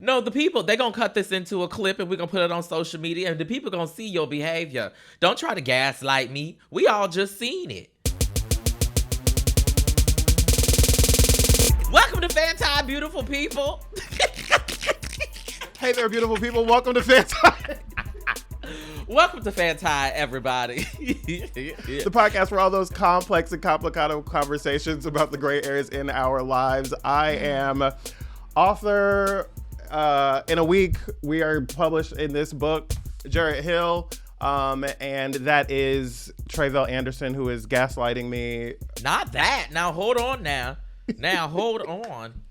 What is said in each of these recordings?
No, the people, they gonna cut this into a clip and we're gonna put it on social media and the people gonna see your behavior. Don't try to gaslight me. We all just seen it. Welcome to FANTI, beautiful people. Hey there, beautiful people. Welcome to FANTI. Welcome to FANTI, everybody. The podcast for all those complex and complicado conversations about the gray areas in our lives. I am author. In a week, we are published in this book, Jarrett Hill, and that is Tre'vell Anderson, who is gaslighting me. Not that. Now, hold on now. Hold on.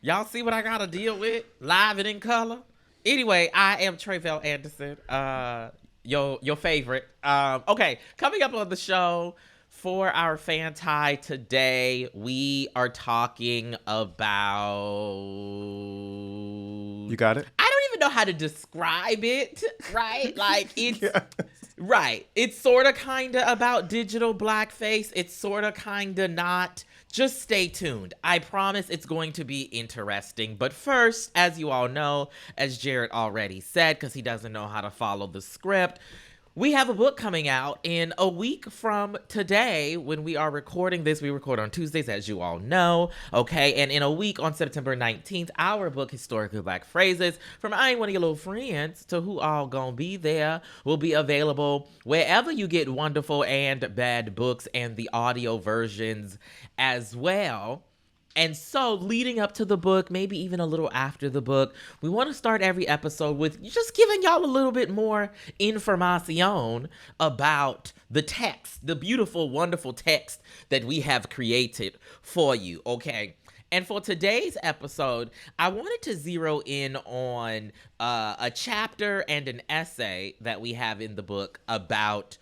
Y'all see what I got to deal with? Live and in color? Anyway, I am Tre'vell Anderson, your favorite. Okay, coming up on the show for our FANTI today, we are talking about... You got it? I don't even know how to describe it, right? Like, it's... Yeah. Right. It's sort of kind of about digital blackface. It's sort of kind of not. Just stay tuned. I promise it's going to be interesting. But first, as you all know, as Jarrett already said, because he doesn't know how to follow the script, we have a book coming out in a week from today. When we are recording this, we record on Tuesdays, as you all know, okay? And in a week on September 19th, our book, Historically Black Phrases, From I Ain't One of Your Little Friends to Who All Gonna Be There, will be available wherever you get wonderful and bad books and the audio versions as well. And so leading up to the book, maybe even a little after the book, we want to start every episode with just giving y'all a little bit more information about the text, the beautiful, wonderful text that we have created for you, okay? And for today's episode, I wanted to zero in on a chapter and an essay that we have in the book about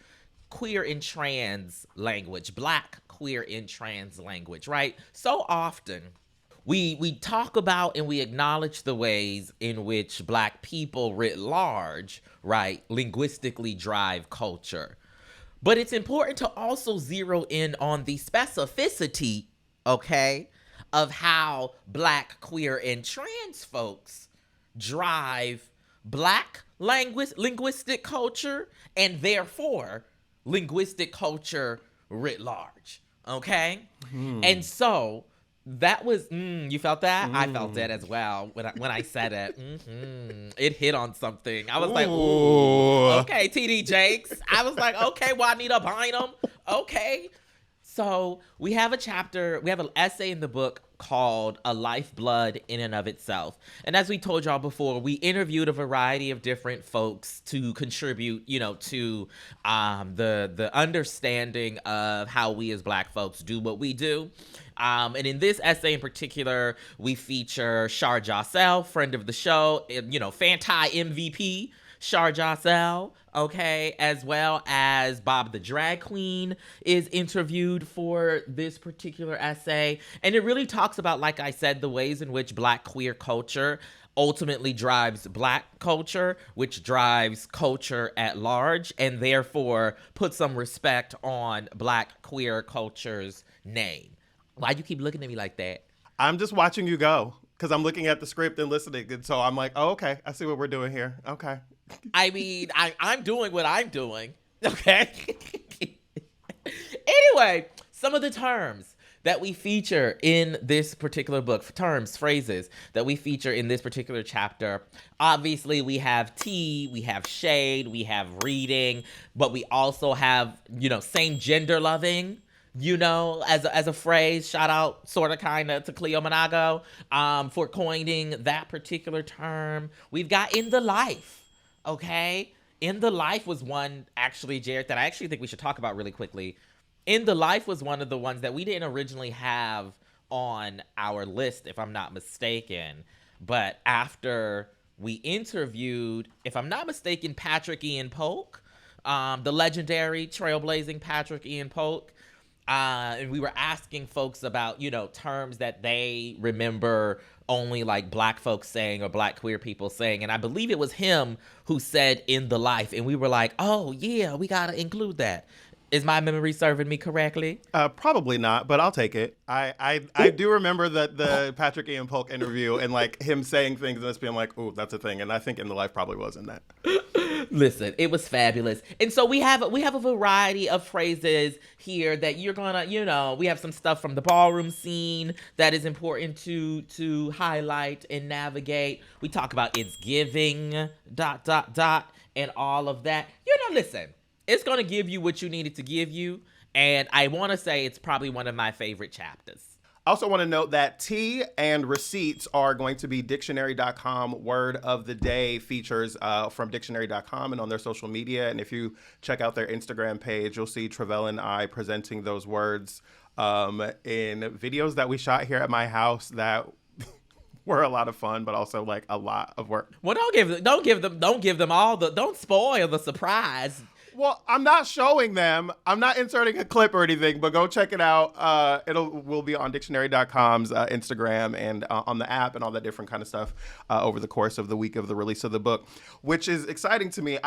queer and trans language, Black queer and trans language, right? So often we talk about and we acknowledge the ways in which Black people writ large, right, linguistically drive culture. But it's important to also zero in on the specificity, okay, of how Black, queer, and trans folks drive Black linguistic culture and therefore linguistic culture writ large. Okay? And so that was, you felt that? I felt that as well when I said it. It hit on something. I was like, ooh, okay, TD Jakes. I was like, okay, Juanita Bynum. Okay. So we have a chapter, we have an essay in the book called A Lifeblood in and of Itself. And as we told y'all before, we interviewed a variety of different folks to contribute, to the understanding of how we as Black folks do what we do. And in this essay in particular, we feature Shar Jossell, friend of the show, FANTI MVP, Shar Jossell, okay, as well as Bob the Drag Queen is interviewed for this particular essay. And it really talks about, like I said, the ways in which Black queer culture ultimately drives Black culture, which drives culture at large, and therefore puts some respect on Black queer culture's name. Why you keep looking at me like that? I'm just watching you go because I'm looking at the script and listening. And so I'm like, oh, okay, I see what we're doing here. Okay. I mean, I'm doing what I'm doing, okay? Anyway, some of the terms that we feature in this particular book, terms, phrases that we feature in this particular chapter. Obviously, we have tea, we have shade, we have reading, but we also have, same gender loving, as a phrase. Shout out sort of kind of to Cleo Monago for coining that particular term. We've got in the life. Okay, In the Life was one, actually, Jarrett, that I actually think we should talk about really quickly. In the Life was one of the ones that we didn't originally have on our list, if I'm not mistaken. But after we interviewed, if I'm not mistaken, Patrick Ian Polk, the legendary trailblazing Patrick Ian Polk, and we were asking folks about, terms that they remember only like Black folks saying or Black queer people saying. And I believe it was him who said in the life. And we were like, oh, yeah, we got to include that. Is my memory serving me correctly? Probably not, but I'll take it. I do remember the Patrick Ian Polk interview and like him saying things and us being like, "Ooh, that's a thing." And I think In the Life probably was in that. Listen, it was fabulous. And so we have a variety of phrases here that you're gonna, we have some stuff from the ballroom scene that is important to highlight and navigate. We talk about it's giving, ... and all of that. Listen, it's gonna give you what you needed to give you. And I want to say it's probably one of my favorite chapters. I also want to note that tea and receipts are going to be dictionary.com word of the day features from dictionary.com and on their social media. And if you check out their Instagram page, you'll see Tre'vell and I presenting those words in videos that we shot here at my house that were a lot of fun, but also like a lot of work. Well, don't give them all don't spoil the surprise. Well, I'm not showing them. I'm not inserting a clip or anything, but go check it out. Will be on dictionary.com's Instagram and on the app and all that different kind of stuff over the course of the week of the release of the book, which is exciting to me.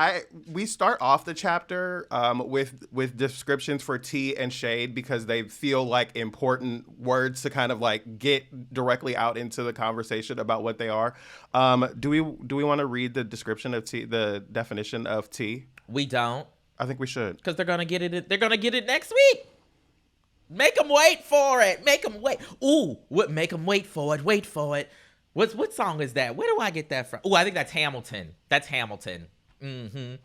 We start off the chapter with descriptions for tea and shade because they feel like important words to kind of like get directly out into the conversation about what they are. Do we want to read the description of tea, the definition of tea? We don't. I think we should. Because they're going to get it. They're going to get it next week. Make them wait for it. Make them wait. Ooh, what? Make them wait for it. Wait for it. What song is that? Where do I get that from? Ooh, I think that's Hamilton. That's Hamilton. Mm-hmm.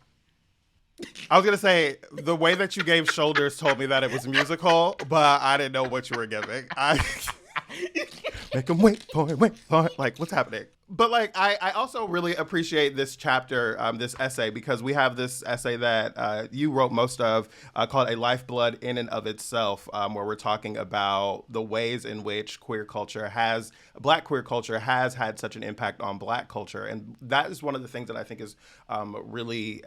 I was going to say, the way that you gave shoulders told me that it was musical, but I didn't know what you were giving. Make them wait for it. Like, what's happening? But like, I also really appreciate this chapter, this essay, because we have this essay that you wrote most of called A Lifeblood in and of Itself, where we're talking about the ways in which Black queer culture has had such an impact on Black culture. And that is one of the things that I think is really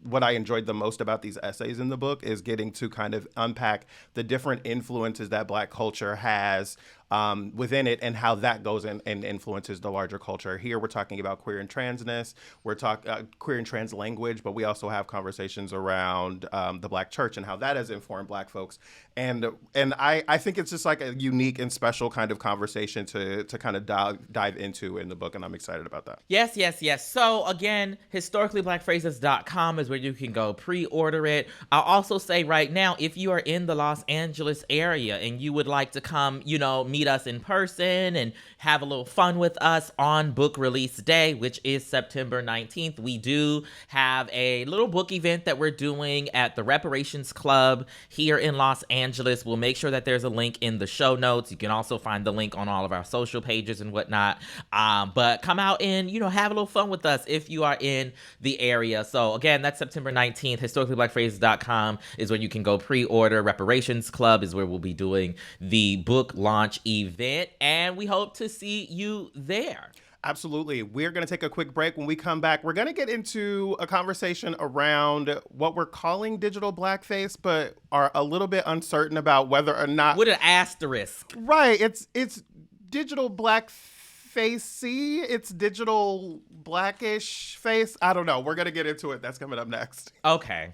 what I enjoyed the most about these essays in the book is getting to kind of unpack the different influences that Black culture has within it and how that goes in and influences the larger culture. Here we're talking about queer and transness, we're talking queer and trans language, but we also have conversations around the Black church and how that has informed Black folks. And I think it's just like a unique and special kind of conversation to kind of dive into in the book, and I'm excited about that. Yes. So again, historicallyblackphrases.com is where you can go pre-order it. I'll also say right now, if you are in the Los Angeles area and you would like to come, meet us in person and have a little fun with us on book release day, which is September 19th, we do have a little book event that we're doing at the Reparations Club here in Los Angeles. We'll make sure that there's a link in the show notes. You can also find the link on all of our social pages and whatnot. But come out and, have a little fun with us if you are in the area. So again, that's September 19th. historicallyblackphrases.com is where you can go pre-order. Reparations Club is where we'll be doing the book launch event, and we hope to see you there. Absolutely. We're going to take a quick break. When we come back, we're going to get into a conversation around what we're calling digital blackface, but are a little bit uncertain about whether or not... With an asterisk. Right. It's digital blackfacey. It's digital blackish face. I don't know. We're going to get into it. That's coming up next. Okay.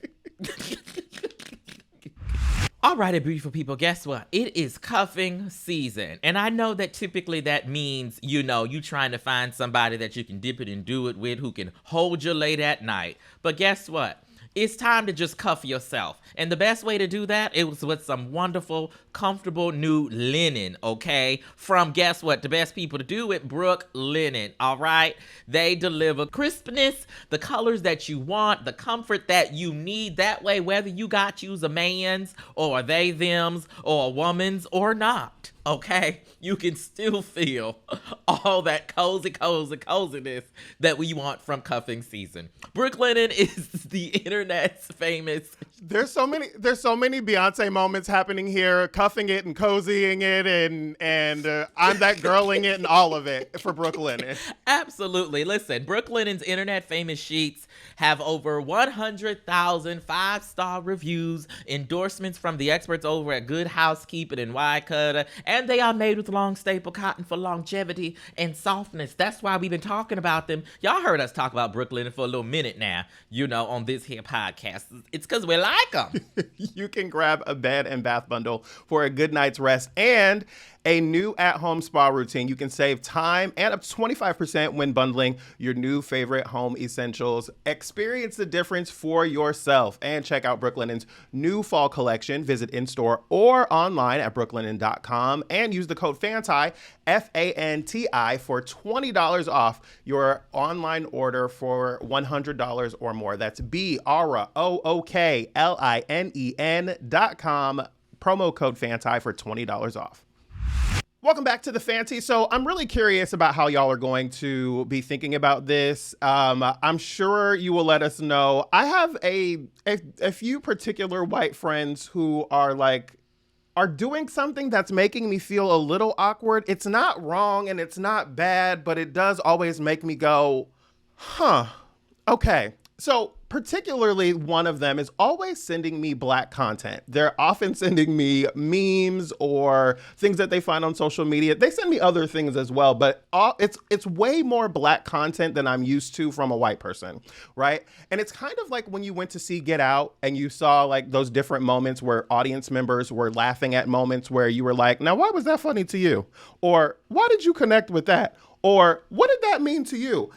All right, beautiful people, guess what? It is cuffing season. And I know that typically that means, you trying to find somebody that you can dip it and do it with who can hold you late at night. But guess what? It's time to just cuff yourself. And the best way to do that is with some wonderful, comfortable new linen, okay? From, guess what? The best people to do it, Brooklinen, all right? They deliver crispness, the colors that you want, the comfort that you need. That way, whether you got you's a man's or a they, them's or a woman's or not, okay? You can still feel all that coziness that we want from cuffing season. Brooklinen is the internet's famous. There's so many Beyonce moments happening here, cuffing it and cozying it and I'm that girling it and all of it for Brooklinen. Absolutely. Listen, Brooklinen's internet famous sheets have over 100,000 5-star reviews, endorsements from the experts over at Good Housekeeping and Wirecutter, And they are made with long staple cotton for longevity and softness. That's why we've been talking about them. Y'all heard us talk about Brooklinen for a little minute now, on this here podcast. It's because we like them. You can grab a bed and bath bundle for a good night's rest and a new at-home spa routine. You can save time and up to 25% when bundling your new favorite home essentials. Experience the difference for yourself and check out Brooklinen's new fall collection. Visit in-store or online at brooklinen.com and use the code FANTI, FANTI, for $20 off your online order for $100 or more. That's BROOKLINEN.com. Promo code FANTI for $20 off. Welcome back to the FANTI. So I'm really curious about how y'all are going to be thinking about this. I'm sure you will let us know. I have a few particular white friends who are doing something that's making me feel a little awkward. It's not wrong and it's not bad, but it does always make me go, huh, okay. So particularly one of them is always sending me Black content. They're often sending me memes or things that they find on social media. They send me other things as well, but it's way more Black content than I'm used to from a white person, right? And it's kind of like when you went to see Get Out and you saw like those different moments where audience members were laughing at moments where you were like, now why was that funny to you? Or why did you connect with that? Or what did that mean to you?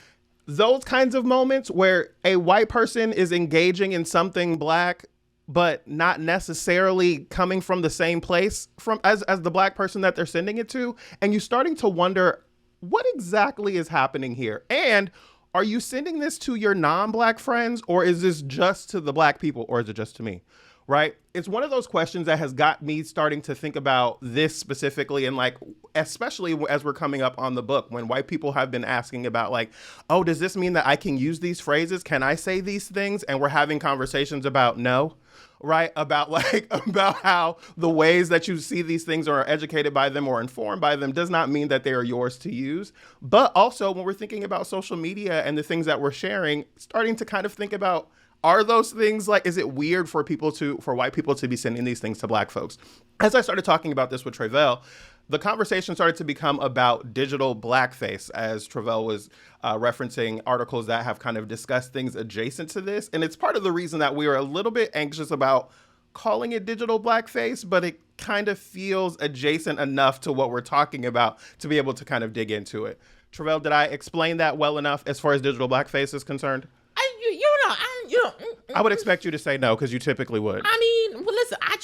Those kinds of moments where a white person is engaging in something Black, but not necessarily coming from the same place as the Black person that they're sending it to. And you're starting to wonder, what exactly is happening here? And are you sending this to your non-Black friends, or is this just to the Black people, or is it just to me? Right? It's one of those questions that has got me starting to think about this specifically, and like, especially as we're coming up on the book, when white people have been asking about like, oh, does this mean that I can use these phrases? Can I say these things? And we're having conversations about no, right? About how the ways that you see these things or are educated by them or informed by them does not mean that they are yours to use. But also when we're thinking about social media and the things that we're sharing, starting to kind of think about, are those things like, is it weird for white people to be sending these things to Black folks? As I started talking about this with Tre'vell, the conversation started to become about digital blackface, as Tre'vell was referencing articles that have kind of discussed things adjacent to this. And it's part of the reason that we are a little bit anxious about calling it digital blackface, but it kind of feels adjacent enough to what we're talking about to be able to kind of dig into it. Tre'vell, did I explain that well enough as far as digital blackface is concerned? I would expect you to say no, because you typically would. I mean, well, listen, I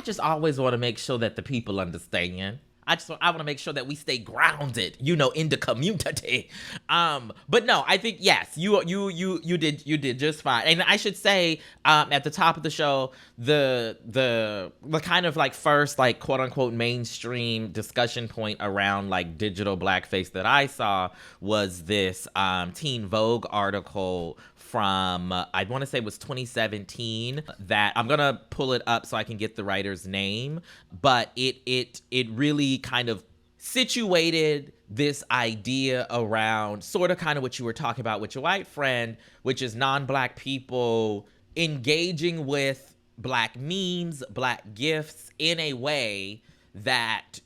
just always want to make sure that the people understand. I want to make sure that we stay grounded, in the community. But no, I think yes, you did just fine. And I should say, at the top of the show, the kind of like first like quote unquote mainstream discussion point around like digital blackface that I saw was this Teen Vogue article from I want to say it was 2017, that I'm gonna pull it up so I can get the writer's name, but it really kind of situated this idea around sort of kind of what you were talking about with your white friend, which is non-Black people engaging with Black memes, Black gifs in a way that,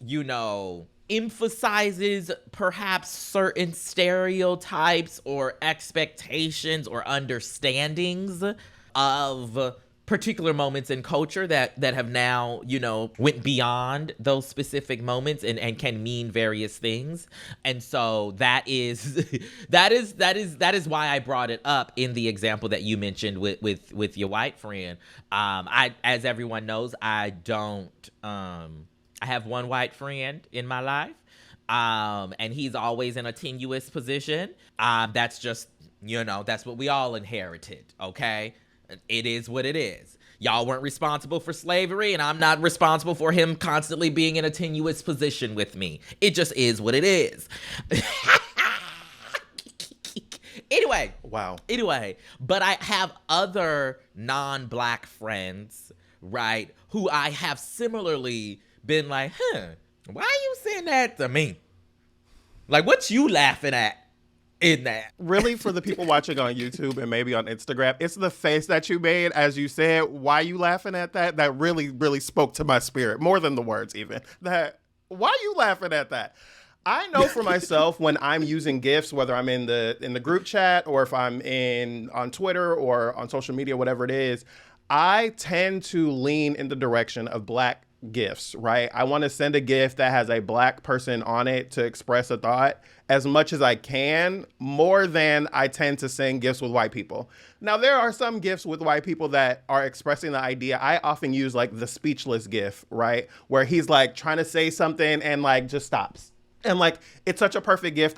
emphasizes perhaps certain stereotypes or expectations or understandings of particular moments in culture that have now, went beyond those specific moments and can mean various things. And so that is why I brought it up in the example that you mentioned with your white friend. As everyone knows, I have one white friend in my life, and he's always in a tenuous position. That's just, that's what we all inherited, okay? It is what it is. Y'all weren't responsible for slavery, and I'm not responsible for him constantly being in a tenuous position with me. It just is what it is. Anyway. Wow. Anyway, but I have other non-Black friends, right, who I have similarly been like, why you saying that to me? Like, what you laughing at in that? Really, for the people watching on YouTube and maybe on Instagram, it's the face that you made as you said, why you laughing at that? That really, really spoke to my spirit, more than the words even. That Why are you laughing at that? I know for myself when I'm using gifs, whether I'm in the group chat or if I'm on Twitter or on social media, whatever it is, I tend to lean in the direction of Black gifs, right? I want to send a gift that has a Black person on it to express a thought as much as I can, more than I tend to send gifts with white people. Now, there are some gifts with white people that are expressing the idea. I often use like the speechless gif, right? Where he's like trying to say something and like just stops. And like, it's such a perfect gif.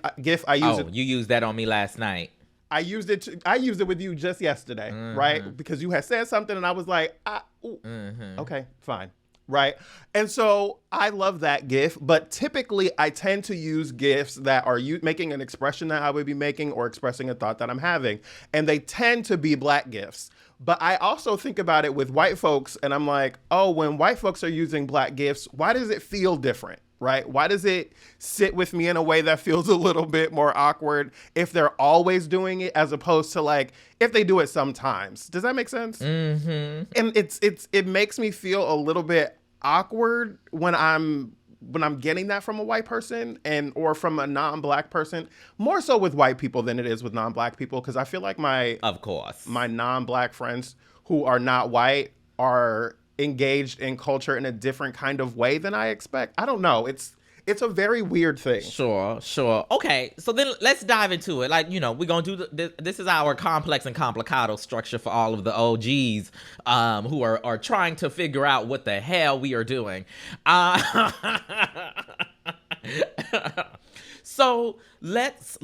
I use it. You used that on me last night. I used it with you just yesterday, right? Because you had said something and I was like, okay, fine. Right. And so I love that GIF, but typically I tend to use GIFs that are making an expression that I would be making or expressing a thought that I'm having. And they tend to be Black GIFs. But I also think about it with white folks and I'm like, oh, when white folks are using Black GIFs, why does it feel different? Right? Why does it sit with me in a way that feels a little bit more awkward if they're always doing it as opposed to like if they do it sometimes? Does that make sense? Mm-hmm. And it makes me feel a little bit awkward when I'm getting that from a white person or from a non-Black person, more so with white people than it is with non-Black people, because I feel like my non-Black friends who are not white are engaged in culture in a different kind of way than I expect. I don't know. It's a very weird thing. Sure. Okay, so then let's dive into it. Like, we're going to do this is our complex and complicado structure for all of the OGs who are trying to figure out what the hell we are doing. So let's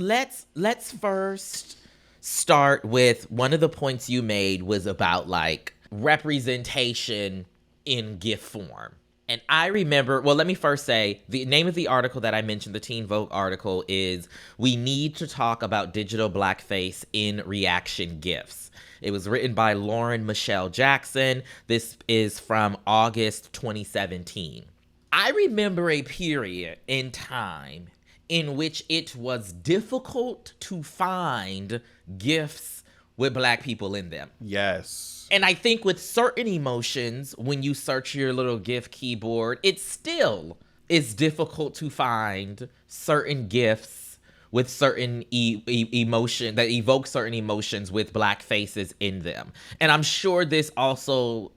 first start with one of the points you made was about like representation in GIF form. And I remember, well, let me first say the name of the article that I mentioned, the Teen Vogue article, is We Need to Talk About Digital Blackface in Reaction GIFs. It was written by Lauren Michelle Jackson. This is from August 2017. I remember a period in time in which it was difficult to find GIFs with Black people in them. Yes. And I think with certain emotions, when you search your little GIF keyboard, it still is difficult to find certain GIFs with certain emotion that evoke certain emotions with Black faces in them. And I'm sure this also,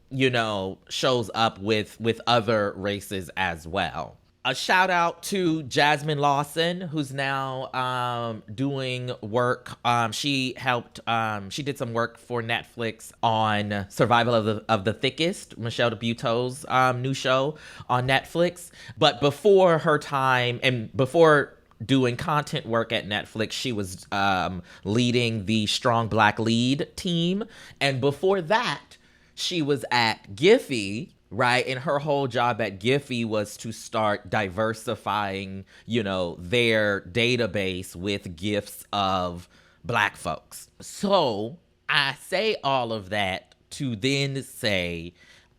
shows up with other races as well. A shout out to Jasmine Lawson, who's now doing work. She did some work for Netflix on Survival of the Thickest, Michelle DeButeau's new show on Netflix. But before her time and before doing content work at Netflix, she was leading the Strong Black Lead team. And before that, she was at Giphy. Right. And her whole job at Giphy was to start diversifying, their database with GIFs of Black folks. So I say all of that to then say,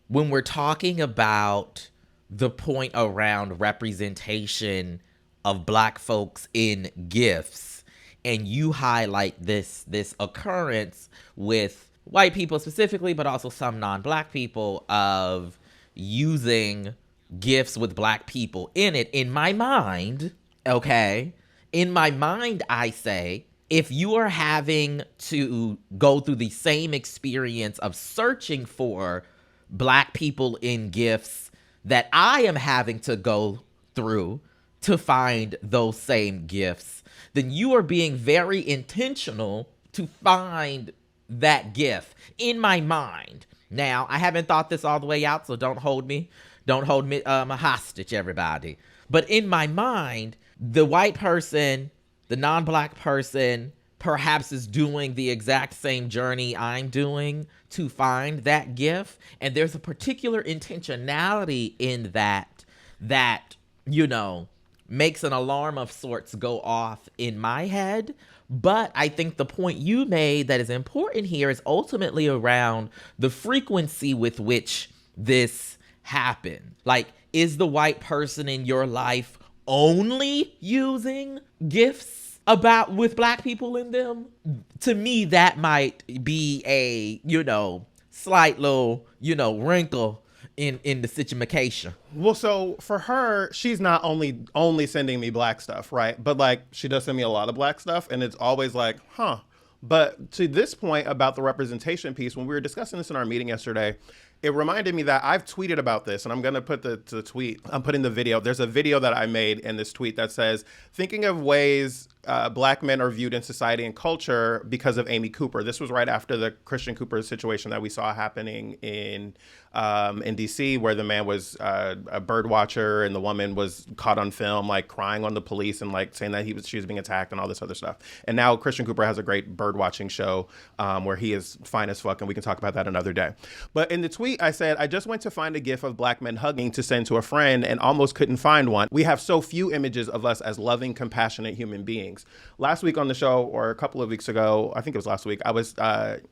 when we're talking about the point around representation of Black folks in GIFs, and you highlight this occurrence with white people specifically, but also some non-Black people of using GIFs with Black people in it. In my mind, I say, if you are having to go through the same experience of searching for Black people in GIFs that I am having to go through to find those same GIFs, then you are being very intentional to find that GIF in my mind. Now, I haven't thought this all the way out, so don't hold me hostage, everybody. But in my mind, the white person, the non-Black person, perhaps is doing the exact same journey I'm doing to find that GIF. And there's a particular intentionality in that, makes an alarm of sorts go off in my head. But I think the point you made that is important here is ultimately around the frequency with which this happened. Like, is the white person in your life only using GIFs with Black people in them? To me, that might be a, slight little, wrinkle in the situation. Well, so for her, she's not only sending me black stuff, right? But like she does send me a lot of black stuff, and it's always like, huh. But to this point about the representation piece, when we were discussing this in our meeting yesterday, it reminded me that I've tweeted about this, and I'm going to put the tweet. I'm putting the video. There's a video that I made in this tweet that says, thinking of ways black men are viewed in society and culture because of Amy Cooper. This was right after the Christian Cooper situation that we saw happening in D.C., where the man was a bird watcher and the woman was caught on film, like crying on the police and like saying that she was being attacked and all this other stuff. And now Christian Cooper has a great bird watching show where he is fine as fuck, and we can talk about that another day. But in the tweet, I said, I just went to find a gif of black men hugging to send to a friend and almost couldn't find one. We have so few images of us as loving, compassionate human beings. Last week on the show, or a couple of weeks ago, I think it was last week, I was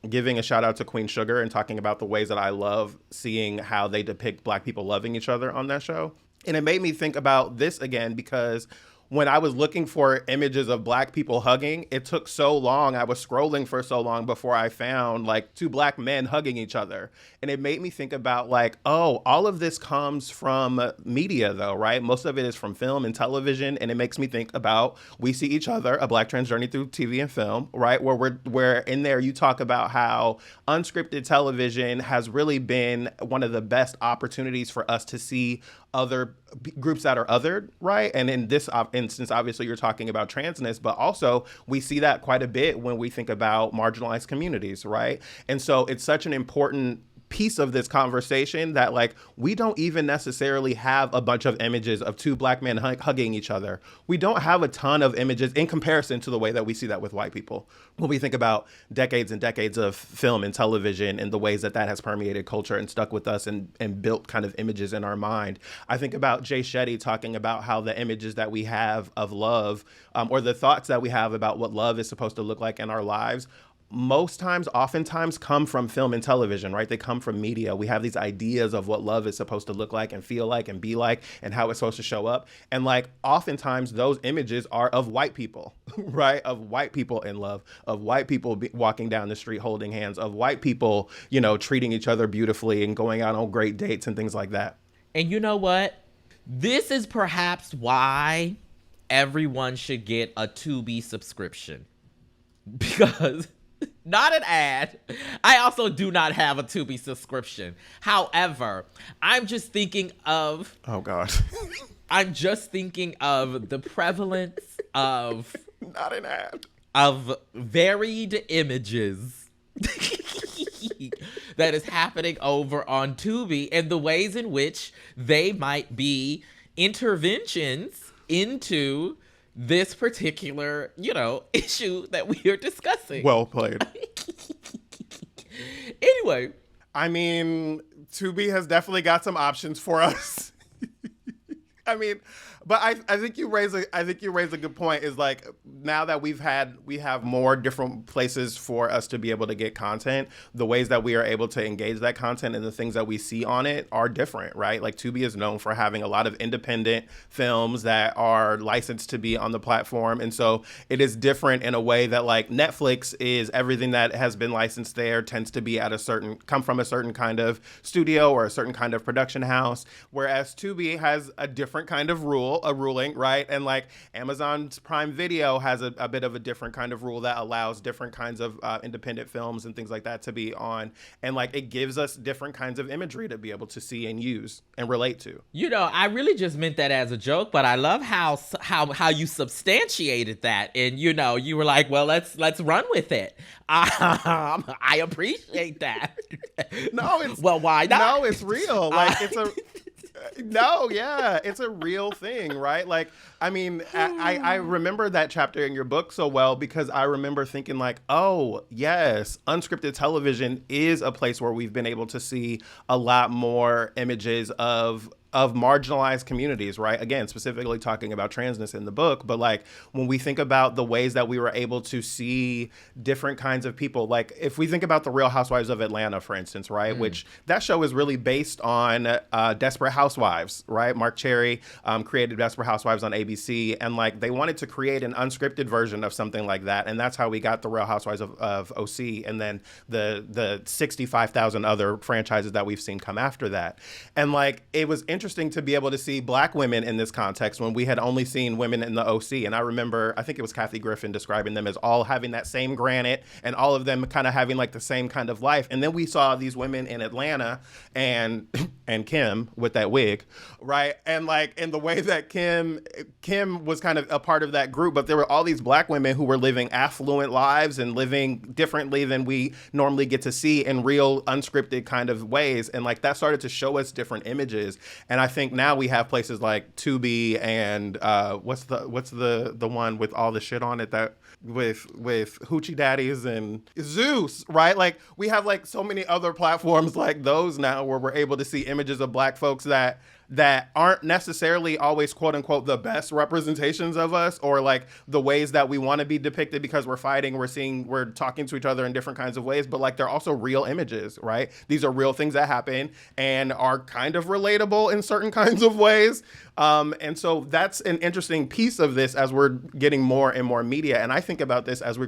giving a shout out to Queen Sugar and talking about the ways that I love seeing how they depict black people loving each other on that show. And it made me think about this again, because when I was looking for images of black people hugging, it took so long. I was scrolling for so long before I found like two black men hugging each other. And it made me think about like, oh, all of this comes from media though, right? Most of it is from film and television. And it makes me think about, we see each other, a black trans journey through TV and film, right? Where in there you talk about how unscripted television has really been one of the best opportunities for us to see other groups that are othered, right? And in this instance, obviously you're talking about transness, but also we see that quite a bit when we think about marginalized communities, right? And so it's such an important piece of this conversation that like we don't even necessarily have a bunch of images of two black men hugging each other. We don't have a ton of images in comparison to the way that we see that with white people. When we think about decades and decades of film and television and the ways that that has permeated culture and stuck with us and built kind of images in our mind, I think about Jay Shetty talking about how the images that we have of love or the thoughts that we have about what love is supposed to look like in our lives oftentimes come from film and television, right? They come from media. We have these ideas of what love is supposed to look like and feel like and be like and how it's supposed to show up. And like oftentimes those images are of white people, right? Of white people in love, of white people walking down the street holding hands, of white people, you know, treating each other beautifully and going out on great dates and things like that. And you know what? This is perhaps why everyone should get a Tubi subscription. Because not an ad. I also do not have a Tubi subscription. However, I'm just thinking of... Oh, God. I'm just thinking of the prevalence of... Not an ad. Of varied images that is happening over on Tubi and the ways in which they might be interventions into this particular, you know, issue that we are discussing. Well played. Anyway. I mean, Tubi has definitely got some options for us. I mean, but I think you raise a good point. Is like now that we have more different places for us to be able to get content, the ways that we are able to engage that content and the things that we see on it are different, right? Like Tubi is known for having a lot of independent films that are licensed to be on the platform. And so it is different in a way that like Netflix is everything that has been licensed there tends to be come from a certain kind of studio or a certain kind of production house. Whereas Tubi has a different kind of ruling, right? And like Amazon's Prime Video has a bit of a different kind of rule that allows different kinds of independent films and things like that to be on. And like it gives us different kinds of imagery to be able to see and use and relate to. You know, I really just meant that as a joke, but I love how you substantiated that. And you know, you were like, well, let's run with it. I appreciate that. No, it's well, why not? No, it's real. Like it's a no, yeah, it's a real thing, right? Like, I mean, I remember that chapter in your book so well because I remember thinking like, oh, yes, unscripted television is a place where we've been able to see a lot more images of of marginalized communities, right? Again, specifically talking about transness in the book, but like when we think about the ways that we were able to see different kinds of people, like if we think about the Real Housewives of Atlanta, for instance, right? Which that show is really based on Desperate Housewives, right? Mark Cherry created Desperate Housewives on ABC, and like they wanted to create an unscripted version of something like that, and that's how we got the Real Housewives of OC, and then the 65,000 other franchises that we've seen come after that. And like it was interesting to be able to see Black women in this context when we had only seen women in the OC. And I remember, I think it was Kathy Griffin describing them as all having that same granite and all of them kind of having like the same kind of life. And then we saw these women in Atlanta and Kim with that wig, right? And like in the way that Kim was kind of a part of that group, but there were all these Black women who were living affluent lives and living differently than we normally get to see in real unscripted kind of ways. And like that started to show us different images. And I think now we have places like Tubi and what's the one with all the shit on it that with Hoochie Daddies and Zeus, right? Like we have like so many other platforms like those now where we're able to see images of Black folks that aren't necessarily always quote unquote the best representations of us or like the ways that we want to be depicted because we're fighting, we're talking to each other in different kinds of ways, but like they're also real images, right? These are real things that happen and are kind of relatable in certain kinds of ways. And so that's an interesting piece of this as we're getting more and more media. And I think about this as we're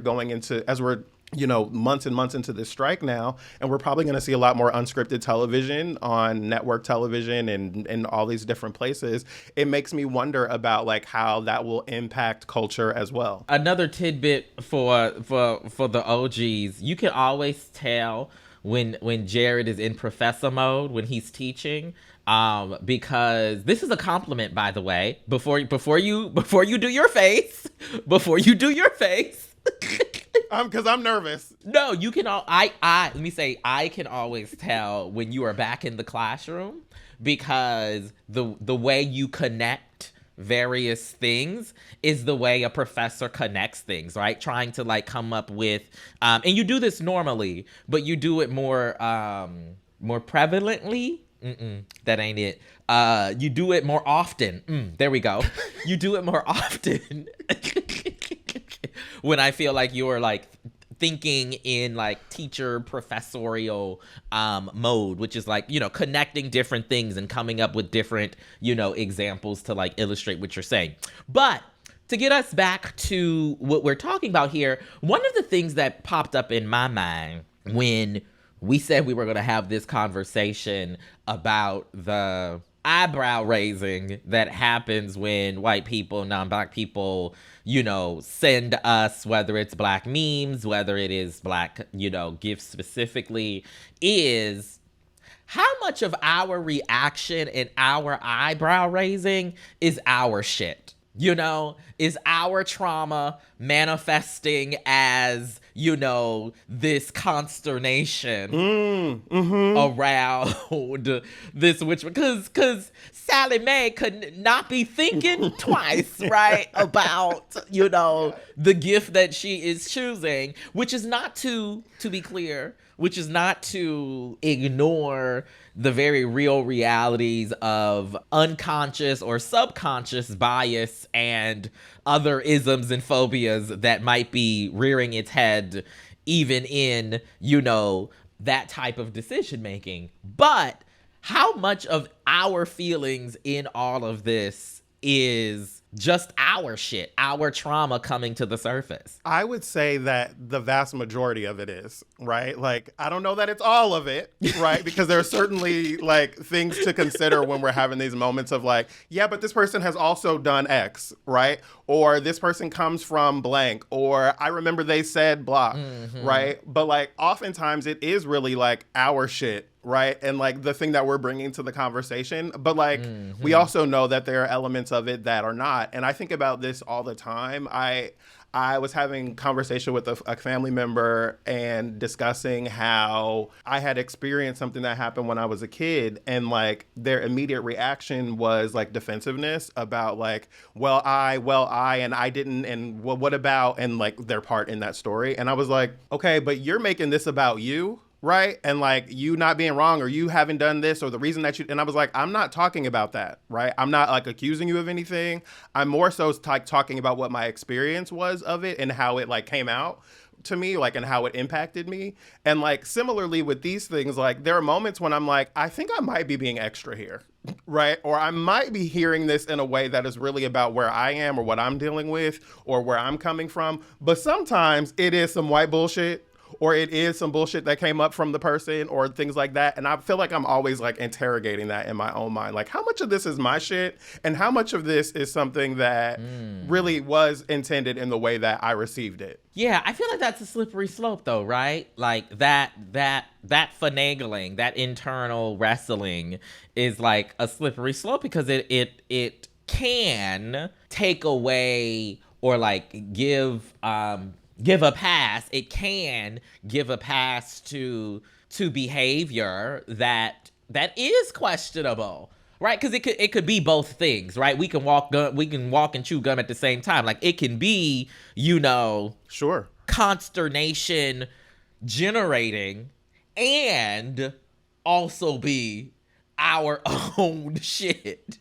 months and months into this strike now, and we're probably going to see a lot more unscripted television on network television and all these different places. It makes me wonder about like how that will impact culture as well. Another tidbit for the OGs, you can always tell when Jarrett is in professor mode when he's teaching, because this is a compliment, by the way. Before you do your face, Because I'm nervous. No, you can let me say, I can always tell when you are back in the classroom because the way you connect various things is the way a professor connects things, right? Trying to like come up with, and you do this normally, but you do it more prevalently. That ain't it. You do it more often. There we go. You do it more often. When I feel like you're like thinking in like teacher professorial mode, which is like, connecting different things and coming up with different, examples to like illustrate what you're saying. But to get us back to what we're talking about here, one of the things that popped up in my mind when we said we were going to have this conversation about the eyebrow raising that happens when white people, non-Black people, send us, whether it's Black memes, whether it is Black, gifts specifically, is how much of our reaction and our eyebrow raising is our shit. Is our trauma manifesting as, this consternation around this, which, because Sally Mae could not be thinking twice, right, about, the gift that she is choosing, which is not to be clear, which is not to ignore the very real realities of unconscious or subconscious bias and other isms and phobias that might be rearing its head even in, that type of decision making. But how much of our feelings in all of this is just our shit, our trauma coming to the surface? I would say that the vast majority of it is, right? Like, I don't know that it's all of it, right? Because there are certainly like things to consider when we're having these moments of like, yeah, but this person has also done X, right? Or this person comes from blank, or I remember they said blah, right? But like oftentimes it is really like our shit, right? And like the thing that we're bringing to the conversation. But like we also know that there are elements of it that are not. And I think about this all the time. I was having conversation with a family member and discussing how I had experienced something that happened when I was a kid, and like their immediate reaction was like defensiveness about like, well, I, and I didn't, and well, what about, and like their part in that story. And I was like, okay, but you're making this about you. right? And like you not being wrong or you haven't done this or the reason that you, and I was like, I'm not talking about that, right? I'm not like accusing you of anything. I'm more so like talking about what my experience was of it and how it like came out to me, like, and how it impacted me. And like similarly with these things, like there are moments when I'm like, I think I might be being extra here, right? Or I might be hearing this in a way that is really about where I am or what I'm dealing with or where I'm coming from. But sometimes it is some white bullshit or it is some bullshit that came up from the person or things like that. And I feel like I'm always like interrogating that in my own mind. Like how much of this is my shit and how much of this is something that really was intended in the way that I received it. Yeah, I feel like that's a slippery slope though, right? Like that finagling, that internal wrestling is like a slippery slope because it can take away or like give a pass. It can give a pass to behavior that is questionable, right? Because it could be both things, right? We can walk and chew gum at the same time. Like it can be, sure, consternation generating, and also be our own shit.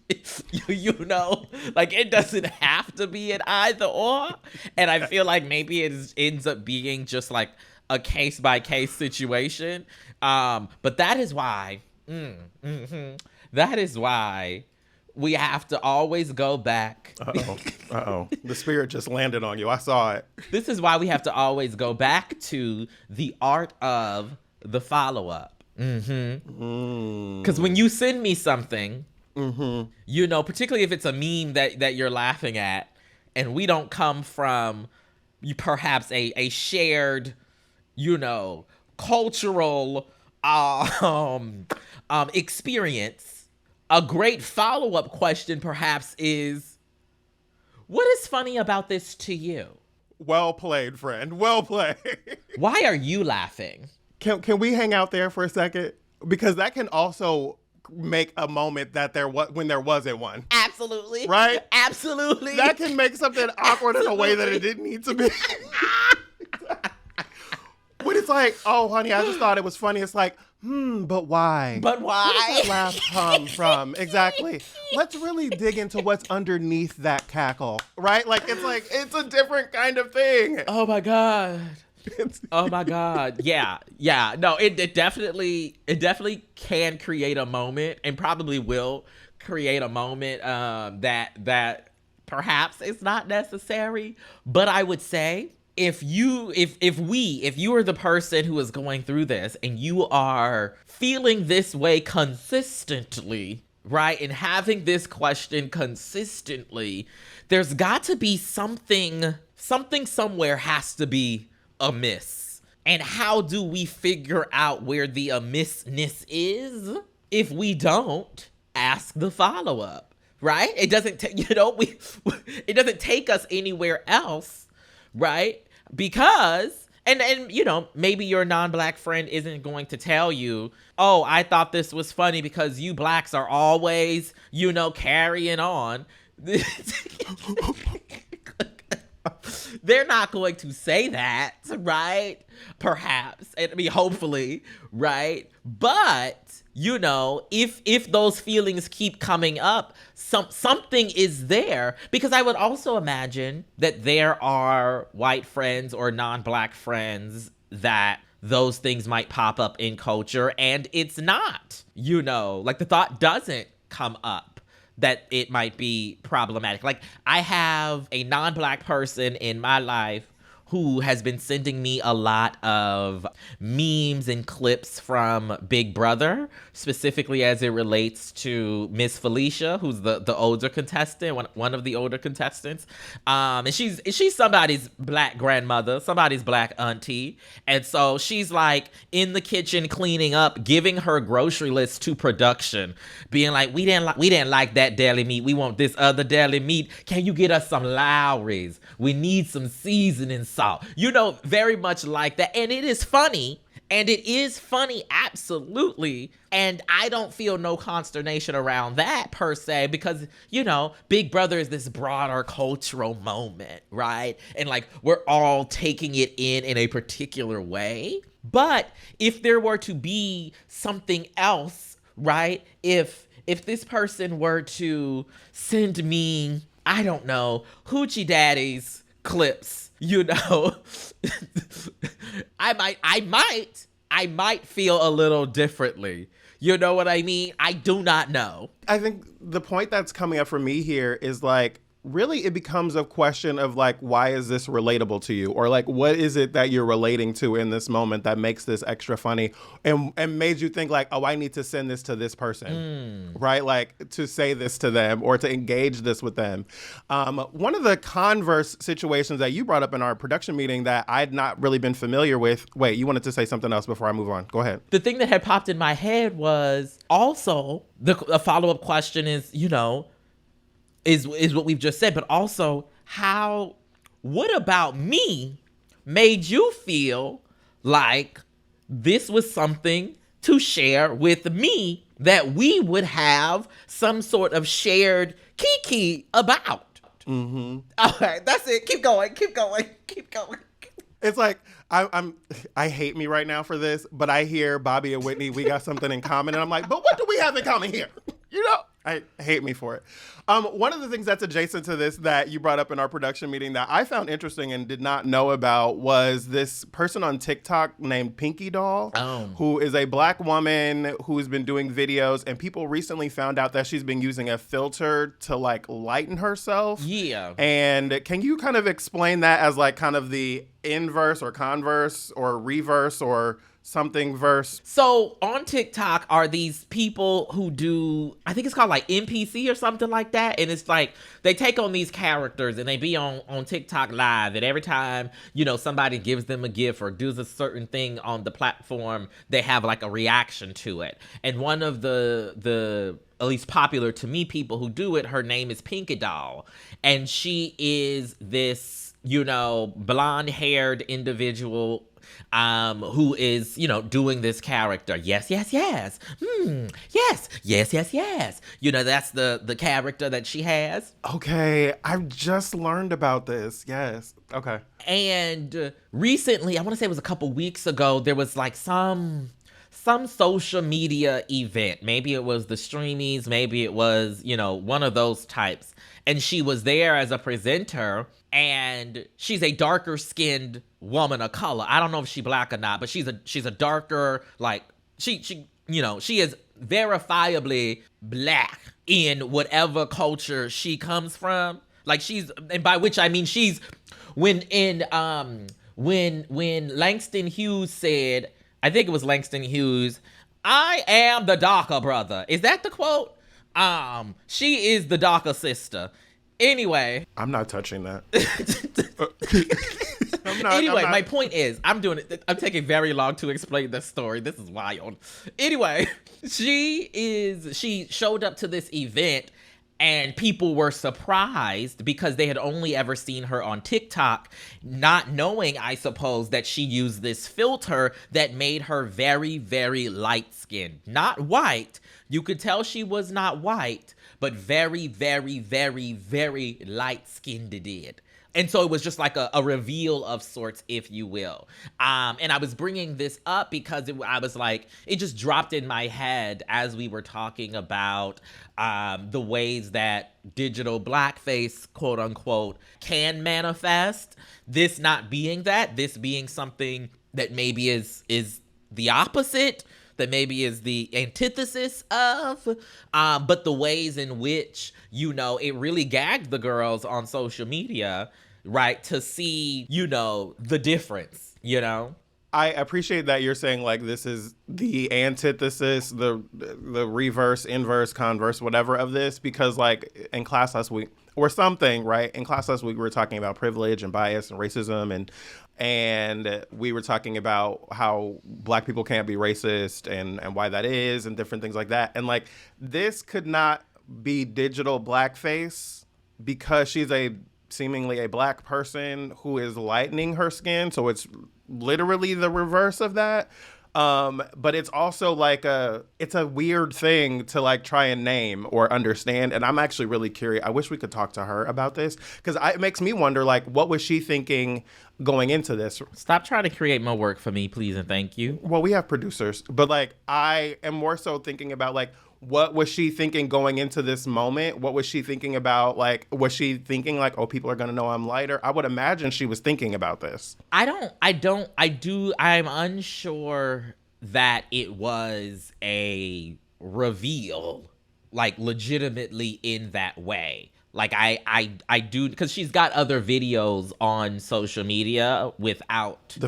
Like it doesn't have to be an either or. And I feel like maybe it ends up being just like a case by case situation. But that is why, that is why we have to always go back. Uh-oh. The spirit just landed on you. I saw it. This is why we have to always go back to the art of the follow-up. Because when you send me something, particularly if it's a meme that you're laughing at, and we don't come from perhaps a shared, cultural experience, a great follow-up question perhaps is, what is funny about this to you? Well played, friend. Well played. Why are you laughing? Can we hang out there for a second? Because that can also make a moment that when there wasn't one. Absolutely. Right? Absolutely. That can make something awkward in a way that it didn't need to be. When it's like, oh, honey, I just thought it was funny. It's like, but why? But why? Where does that laugh come from? Exactly. Let's really dig into what's underneath that cackle, right? Like, it's a different kind of thing. Oh, my God. Oh my God. Yeah. No, it definitely can create a moment and probably will create a moment that perhaps is not necessary. But I would say if you are the person who is going through this and you are feeling this way consistently, right? And having this question consistently, there's got to be something somewhere has to be amiss. And how do we figure out where the amissness is if we don't ask the follow-up, right? It doesn't it doesn't take us anywhere else, right? Because and maybe your non-black friend isn't going to tell you, oh, I thought this was funny because you blacks are always carrying on. They're not going to say that, right? Perhaps. Hopefully, right? But, if those feelings keep coming up, something is there. Because I would also imagine that there are white friends or non-black friends that those things might pop up in culture, and it's not, like the thought doesn't come up that it might be problematic. Like, I have a non-black person in my life who has been sending me a lot of memes and clips from Big Brother, specifically as it relates to Miss Felicia, who's the older contestant, one of the older contestants. And she's somebody's black grandmother, somebody's black auntie. And so she's like in the kitchen cleaning up, giving her grocery list to production, being like, we didn't like that deli meat. We want this other deli meat. Can you get us some Lowry's? We need some seasoning salt. Very much like that. And it is funny. And it is funny, absolutely. And I don't feel no consternation around that per se, because, Big Brother is this broader cultural moment, right? And like, we're all taking it in a particular way. But if there were to be something else, right? If this person were to send me, I don't know, Hoochie Daddy's clips, you know, I might feel a little differently. You know what I mean? I do not know. I think the point that's coming up for me here is like, really it becomes a question of like, why is this relatable to you? Or like, what is it that you're relating to in this moment that makes this extra funny and made you think like, oh, I need to send this to this person, right? Like to say this to them or to engage this with them. One of the converse situations that you brought up in our production meeting that I'd not really been familiar with. Wait, you wanted to say something else before I move on. Go ahead. The thing that had popped in my head was also a follow-up question is, you know, is what we've just said, but also what about me made you feel like this was something to share with me that we would have some sort of shared kiki about? Mm-hmm. All right, that's it. Keep going. It's like, I hate me right now for this, but I hear Bobby and Whitney, we got something in common. And I'm like, but what do we have in common here? You know, I hate me for it. One of the things that's adjacent to this that you brought up in our production meeting that I found interesting and did not know about was this person on TikTok named Pinky Doll, who is a Black woman who's been doing videos, and people recently found out that she's been using a filter to like lighten herself. Yeah. And can you kind of explain that as like kind of the inverse or converse or reverse or something verse? So on TikTok are these people who do, I think it's called like NPC or something like that. And it's like they take on these characters and they be on TikTok live. And every time, you know, somebody gives them a gift or does a certain thing on the platform, they have like a reaction to it. And one of the at least popular to me people who do it, her name is Pinky Doll. And she is this, you know, blonde-haired individual who is, you know, doing this character. Yes. Yes. You know, that's the character that she has. Okay, I've just learned about this. Yes. Okay. And recently, I want to say it was a couple weeks ago, there was like some social media event. Maybe it was the Streamies, maybe it was, you know, one of those types. And she was there as a presenter, and she's a darker skinned woman of color. I don't know if she's Black or not, but she's a darker, like she you know, she is verifiably Black in whatever culture she comes from. Like and by which I mean when Langston Hughes said, I think it was Langston Hughes, "I am the darker brother." Is that the quote? She is the darker sister. Anyway. I'm not touching that. My point is, I'm taking very long to explain this story. This is wild. Anyway, she showed up to this event and people were surprised because they had only ever seen her on TikTok, not knowing, I suppose, that she used this filter that made her very, very light-skinned. Not white. You could tell she was not white, but very, very, very, very light-skinned did. And so it was just like a reveal of sorts, if you will. And I was bringing this up because I was like, it just dropped in my head as we were talking about the ways that digital blackface, quote unquote, can manifest. This not being that, this being something that maybe is the opposite, that maybe is the antithesis of, but the ways in which, you know, it really gagged the girls on social media, right, to see, you know, the difference, you know? I appreciate that you're saying, like, this is the antithesis, the reverse, inverse, converse, whatever of this, because, like, in class last week, or something, right? In class last week, we were talking about privilege and bias and racism, and we were talking about how Black people can't be racist and why that is and different things like that. And, like, this could not be digital blackface because she's seemingly a Black person who is lightening her skin. So it's literally the reverse of that. But it's also like it's a weird thing to like try and name or understand. And I'm actually really curious. I wish we could talk to her about this because it makes me wonder, like, what was she thinking going into this? Stop trying to create more work for me, please and thank you. Well, we have producers, but like I am more so thinking about like, what was she thinking going into this moment? What was she thinking about? Like, was she thinking like, oh, people are going to know I'm lighter? I would imagine she was thinking about this. I'm unsure that it was a reveal, like legitimately in that way. Like I do, because she's got other videos on social media without The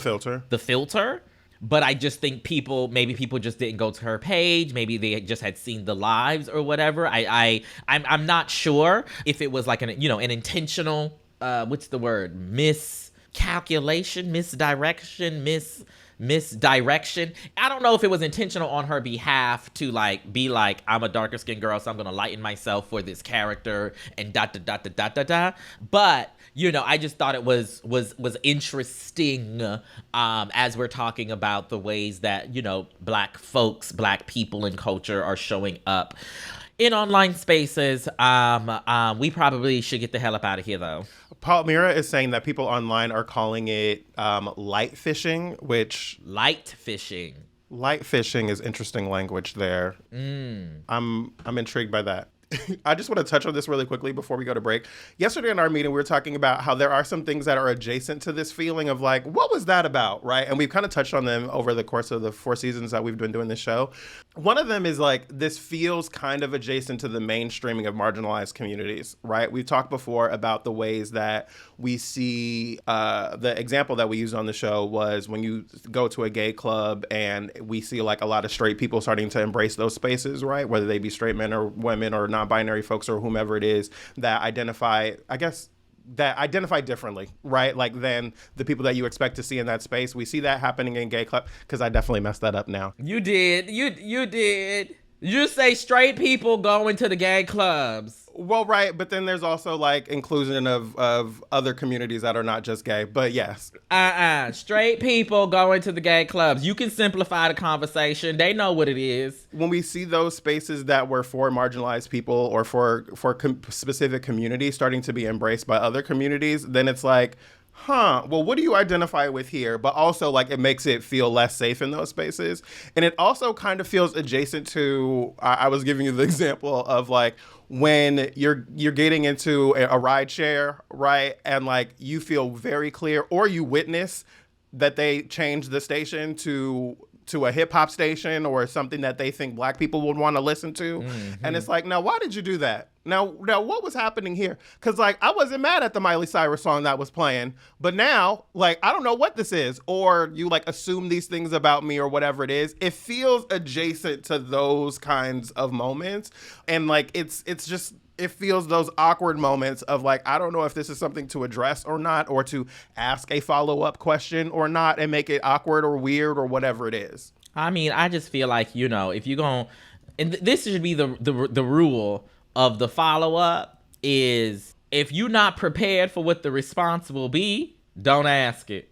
filter. But I just think maybe people just didn't go to her page. Maybe they just had seen the lives or whatever. I'm not sure if it was like an intentional, what's the word? Miscalculation, misdirection. I don't know if it was intentional on her behalf to like be like, I'm a darker skinned girl, so I'm gonna lighten myself for this character and da da da da da da da. But I just thought it was interesting as we're talking about the ways that Black folks, Black people in culture are showing up in online spaces. We probably should get the hell up out of here, though. Paul Mira is saying that people online are calling it light fishing, which... Light fishing. Light fishing is interesting language there. I'm intrigued by that. I just want to touch on this really quickly before we go to break. Yesterday in our meeting, we were talking about how there are some things that are adjacent to this feeling of like, what was that about, right? And we've kind of touched on them over the course of the 4 seasons that we've been doing this show. One of them is like, this feels kind of adjacent to the mainstreaming of marginalized communities, right? We've talked before about the ways that we see, the example that we used on the show was when you go to a gay club and we see like a lot of straight people starting to embrace those spaces, right? Whether they be straight men or women or non-binary folks or whomever it is that identify differently, right? Like than the people that you expect to see in that space. We see that happening in gay club, because I definitely messed that up now. You did. You did. You say straight people go into the gay clubs. Well, right, but then there's also like inclusion of other communities that are not just gay, but yes. Straight people go into the gay clubs. You can simplify the conversation. They know what it is. When we see those spaces that were for marginalized people or for specific communities starting to be embraced by other communities, then it's like, well, what do you identify with here? But also, like, it makes it feel less safe in those spaces. And it also kind of feels adjacent to, I was giving you the example of, like, when you're getting into a ride share, right? And, like, you feel very clear, or you witness that they changed the station to a hip hop station or something that they think Black people would want to listen to. Mm-hmm. And it's like, now, why did you do that? Now, what was happening here? Because, like, I wasn't mad at the Miley Cyrus song that was playing, but now, like, I don't know what this is. Or you, like, assume these things about me or whatever it is. It feels adjacent to those kinds of moments. And, like, it's just... It feels those awkward moments of like, I don't know if this is something to address or not, or to ask a follow-up question or not and make it awkward or weird or whatever it is. I mean, I just feel like, if you're going, and this should be the rule of the follow-up is, if you're not prepared for what the response will be, don't ask it.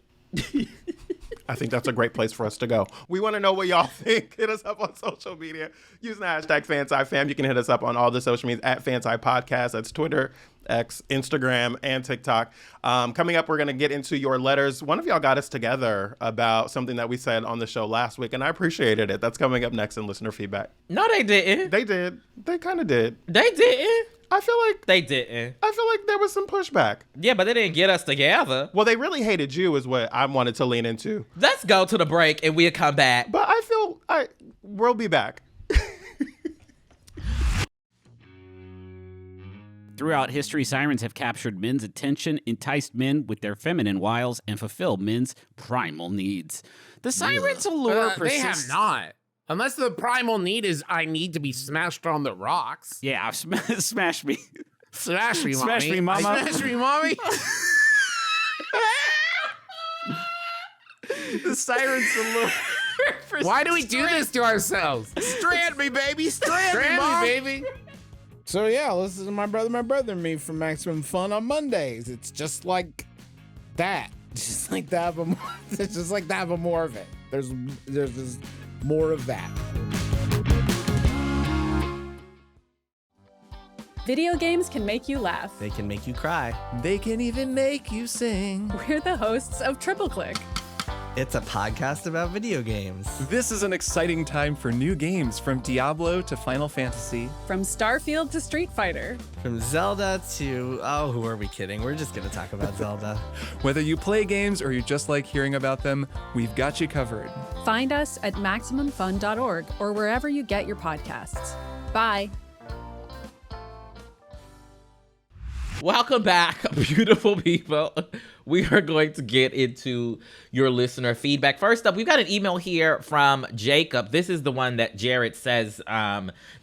I think that's a great place for us to go. We want to know what y'all think. Hit us up on social media using the hashtag FantiFam. You can hit us up on all the social medias at Fanti Podcast. That's Twitter, X, Instagram, and TikTok. Coming up, we're going to get into your letters. One of y'all got us together about something that we said on the show last week, and I appreciated it. That's coming up next in listener feedback. No, they didn't. They did. They kind of did. They didn't. I feel like they didn't. I feel like there was some pushback. Yeah, but they didn't get us together. Well, they really hated you is what I wanted to lean into. Let's go to the break and we'll come back. But I feel we'll be back. Throughout history, sirens have captured men's attention, enticed men with their feminine wiles, and fulfilled men's primal needs. The sirens' allure persists. They have not. Unless the primal need is, I need to be smashed on the rocks. Yeah, smash me. Smash me, mommy. Smash me, mama. Smash me, mommy. The sirens' allure. Why do we do this to ourselves? Strand me, baby. Strand me, baby. So yeah, listen to My Brother and Me from Maximum Fun on Mondays. It's just like that. Just like that, but more, it's just like that, but more of it. There's just more of that. Video games can make you laugh. They can make you cry. They can even make you sing. We're the hosts of Triple Click. It's a podcast about video games. This is an exciting time for new games, from Diablo to Final Fantasy. From Starfield to Street Fighter. From Zelda to, oh, who are we kidding? We're just going to talk about Zelda. Whether you play games or you just like hearing about them, we've got you covered. Find us at MaximumFun.org or wherever you get your podcasts. Bye. Welcome back, beautiful people. We are going to get into your listener feedback. First up, we've got an email here from Jacob. This is the one that Jarrett says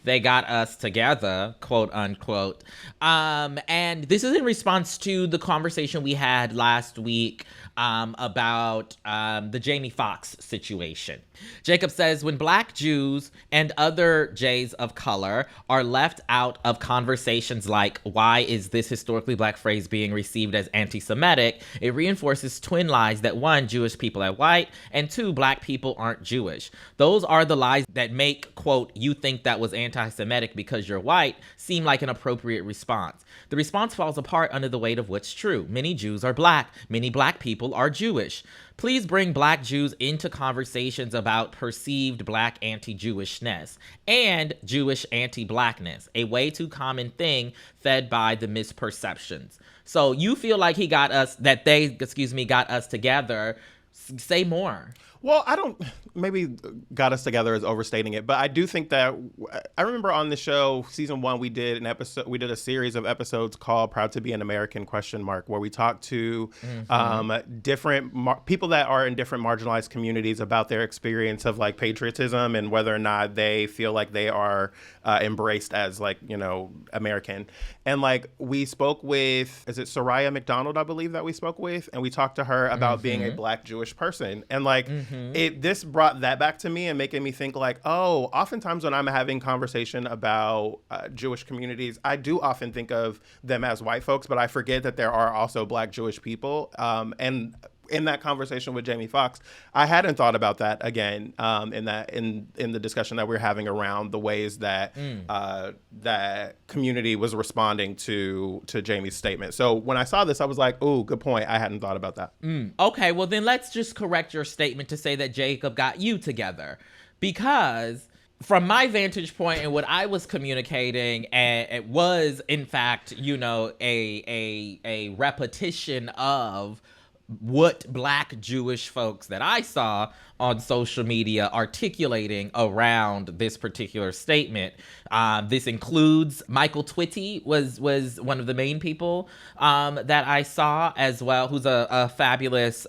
they got us together, quote unquote. And this is in response to the conversation we had last week about the Jamie Foxx situation. Jacob says, when Black Jews and other Jays of color are left out of conversations like, why is this historically Black phrase being received as anti-Semitic, it reinforces twin lies that one, Jewish people are white, and two, Black people aren't Jewish. Those are the lies that make, quote, you think that was anti-Semitic because you're white, seem like an appropriate response. The response falls apart under the weight of what's true. Many Jews are Black. Many Black people are Jewish. Please bring Black Jews into conversations about perceived Black anti-Jewishness and Jewish anti-Blackness, a way too common thing fed by the misperceptions. So you feel like they got us together. Say more. Well, I don't, maybe got us together is overstating it, but I do think that, I remember on the show, season 1, we did a series of episodes called Proud to be an American ? Where we talked to different people that are in different marginalized communities about their experience of like patriotism and whether or not they feel like they are embraced as like, you know, American. And like we spoke with, is it Soraya McDonald, I believe that we spoke with, and we talked to her about being a Black Jewish person. And like, this brought that back to me and making me think like, oh, oftentimes when I'm having conversation about Jewish communities, I do often think of them as white folks, but I forget that there are also Black Jewish people. And in that conversation with Jamie Foxx, I hadn't thought about that again in the discussion that we're having around the ways that that community was responding to Jamie's statement. So when I saw this, I was like, "Ooh, good point. I hadn't thought about that." Okay, well then let's just correct your statement to say that Jacob got you together, because from my vantage point and what I was communicating, and it was in fact, you know, a repetition of what Black Jewish folks that I saw on social media articulating around this particular statement. This includes Michael Twitty was one of the main people that I saw as well, who's a fabulous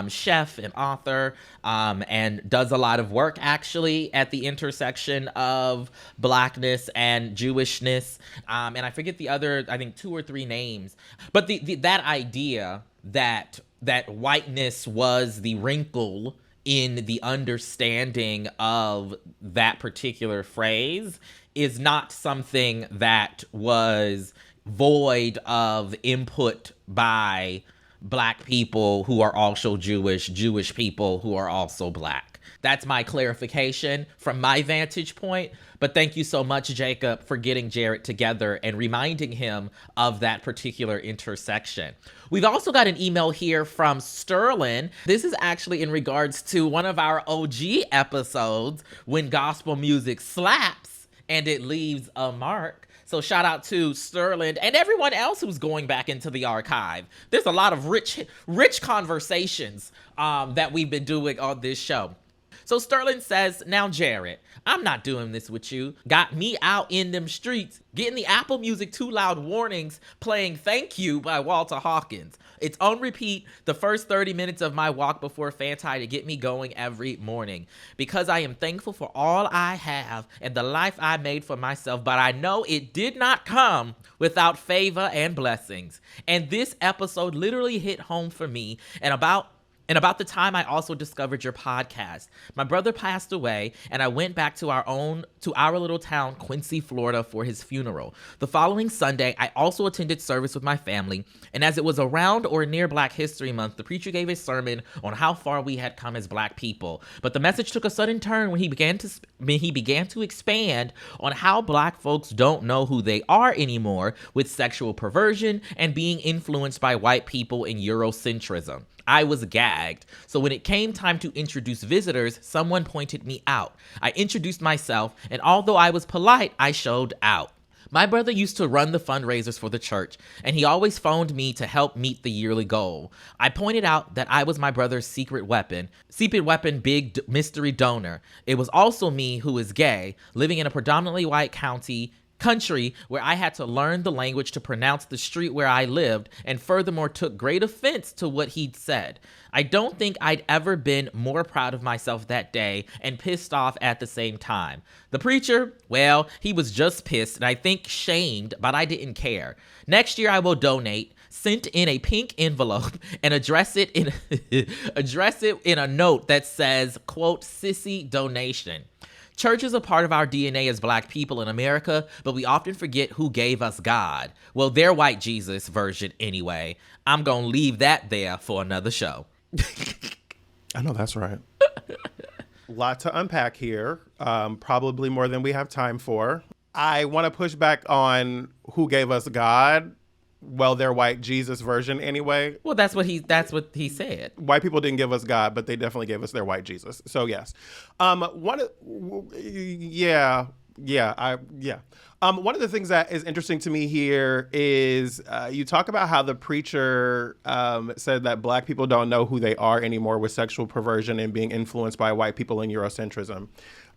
chef and author and does a lot of work actually at the intersection of Blackness and Jewishness. And I forget the other, I think 2 or 3 names, but that idea that whiteness was the wrinkle in the understanding of that particular phrase is not something that was void of input by Black people who are also Jewish people who are also Black. That's my clarification from my vantage point. But thank you so much, Jacob, for getting Jarrett together and reminding him of that particular intersection. We've also got an email here from Sterling. This is actually in regards to one of our OG episodes, when gospel music slaps and it leaves a mark. So shout out to Sterling and everyone else who's going back into the archive. There's a lot of rich conversations that we've been doing on this show. So Sterling says, now Jarrett, I'm not doing this with you. Got me out in them streets, getting the Apple Music Too Loud warnings, playing Thank You by Walter Hawkins. It's on repeat the first 30 minutes of my walk before FANTI to get me going every morning. Because I am thankful for all I have and the life I made for myself, but I know it did not come without favor and blessings. And this episode literally hit home for me and about And about the time I also discovered your podcast. My brother passed away, and I went back to our little town, Quincy, Florida, for his funeral. The following Sunday, I also attended service with my family, and as it was around or near Black History Month, the preacher gave a sermon on how far we had come as Black people. But the message took a sudden turn when he began to expand on how Black folks don't know who they are anymore with sexual perversion and being influenced by white people and Eurocentrism. I was gagged. So when it came time to introduce visitors, someone pointed me out. I introduced myself, and although I was polite, I showed out. My brother used to run the fundraisers for the church, and he always phoned me to help meet the yearly goal. I pointed out that I was my brother's secret weapon, big mystery donor. It was also me who is gay, living in a predominantly white country where I had to learn the language to pronounce the street where I lived, and furthermore took great offense to what he'd said. I don't think I'd ever been more proud of myself that day and pissed off at the same time. The preacher, well, he was just pissed and I think shamed, but I didn't care. Next year I will donate, sent in a pink envelope, and address it in a note that says, quote, "Sissy donation." Church is a part of our DNA as Black people in America, but we often forget who gave us God. Well, their white Jesus version anyway. I'm gonna leave that there for another show. I know that's right. Lot to unpack here, probably more than we have time for. I want to push back on who gave us God. Well, their white Jesus version anyway. Well, that's what he said. White people didn't give us God, but they definitely gave us their white Jesus. So yes, one of the things that is interesting to me here is you talk about how the preacher said that Black people don't know who they are anymore with sexual perversion and being influenced by white people and Eurocentrism,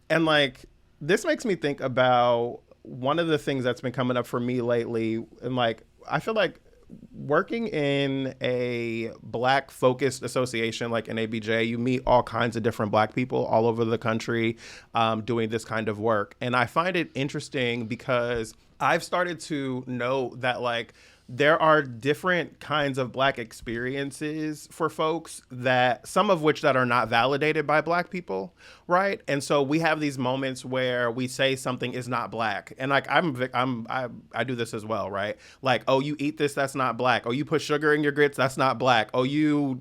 and like this makes me think about one of the things that's been coming up for me lately, and like. I feel like working in a Black focused association like NABJ, you meet all kinds of different Black people all over the country doing this kind of work. And I find it interesting because I've started to know that like there are different kinds of Black experiences for folks, that some of which that are not validated by Black people, right? And so we have these moments where we say something is not Black, and like I do this as well, right? Like, oh, you eat this, that's not Black. Oh, you put sugar in your grits, that's not Black. Oh, you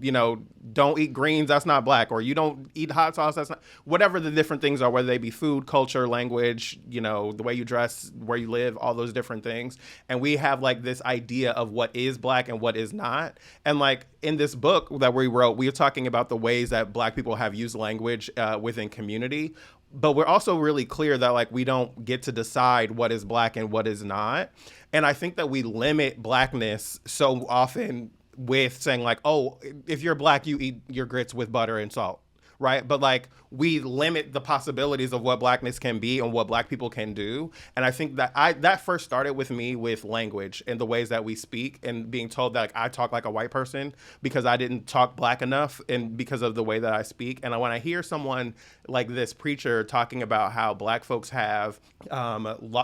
don't eat greens, that's not Black. Or you don't eat hot sauce, that's not. Whatever the different things are, whether they be food, culture, language, the way you dress, where you live, all those different things, and we have like this idea of what is Black and what is not. And like in this book that we wrote, we were talking about the ways that Black people have used language within community, but we're also really clear that like we don't get to decide what is Black and what is not. And I think that we limit Blackness so often with saying like, oh, if you're Black, you eat your grits with butter and salt, right? But like we limit the possibilities of what Blackness can be and what Black people can do. And I think that that first started with me with language and the ways that we speak, and being told that like I talk like a white person because I didn't talk Black enough and because of the way that I speak. And when I hear someone like this preacher talking about how Black folks have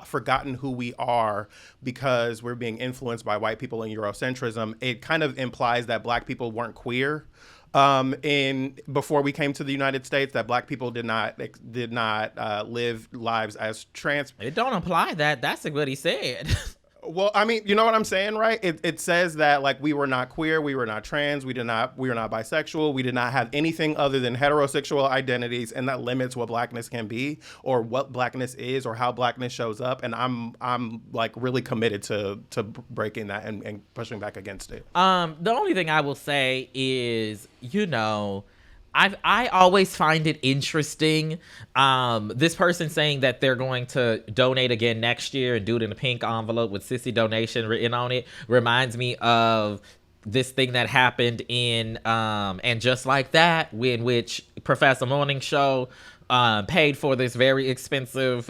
forgotten who we are because we're being influenced by white people and Eurocentrism, it kind of implies that Black people weren't queer. Before we came to the United States, that Black people did not live lives as trans. It don't imply that. That's what he said. Well, I mean, you know what I'm saying, right? It says that like we were not queer, we were not trans, we were not bisexual, we did not have anything other than heterosexual identities, and that limits what Blackness can be or what Blackness is or how Blackness shows up. And I'm like really committed to breaking that and pushing back against it. The only thing I will say is, I always find it interesting. This person saying that they're going to donate again next year and do it in a pink envelope with Sissy donation written on it reminds me of this thing that happened in And Just Like That, in which Professor Morning Show paid for this very expensive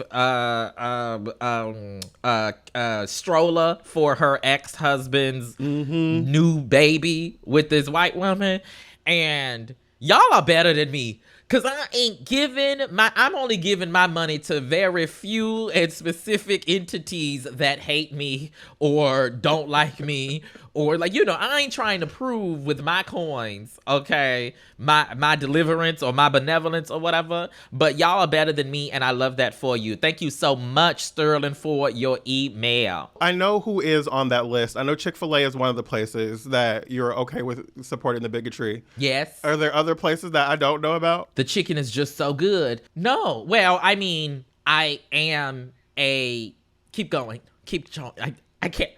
stroller for her ex-husband's new baby with this white woman. And y'all are better than me, because I'm only giving my money to very few and specific entities that hate me or don't like me or like, I ain't trying to prove with my coins, okay, my deliverance or my benevolence or whatever, but y'all are better than me, and I love that for you. Thank you so much, Sterling, for your email. I know who is on that list. I know Chick-fil-A is one of the places that you're okay with supporting the bigotry. Yes. Are there other places that I don't know about? The chicken is just so good. No. Well, I mean, I am a... Keep going. Keep going. I can't...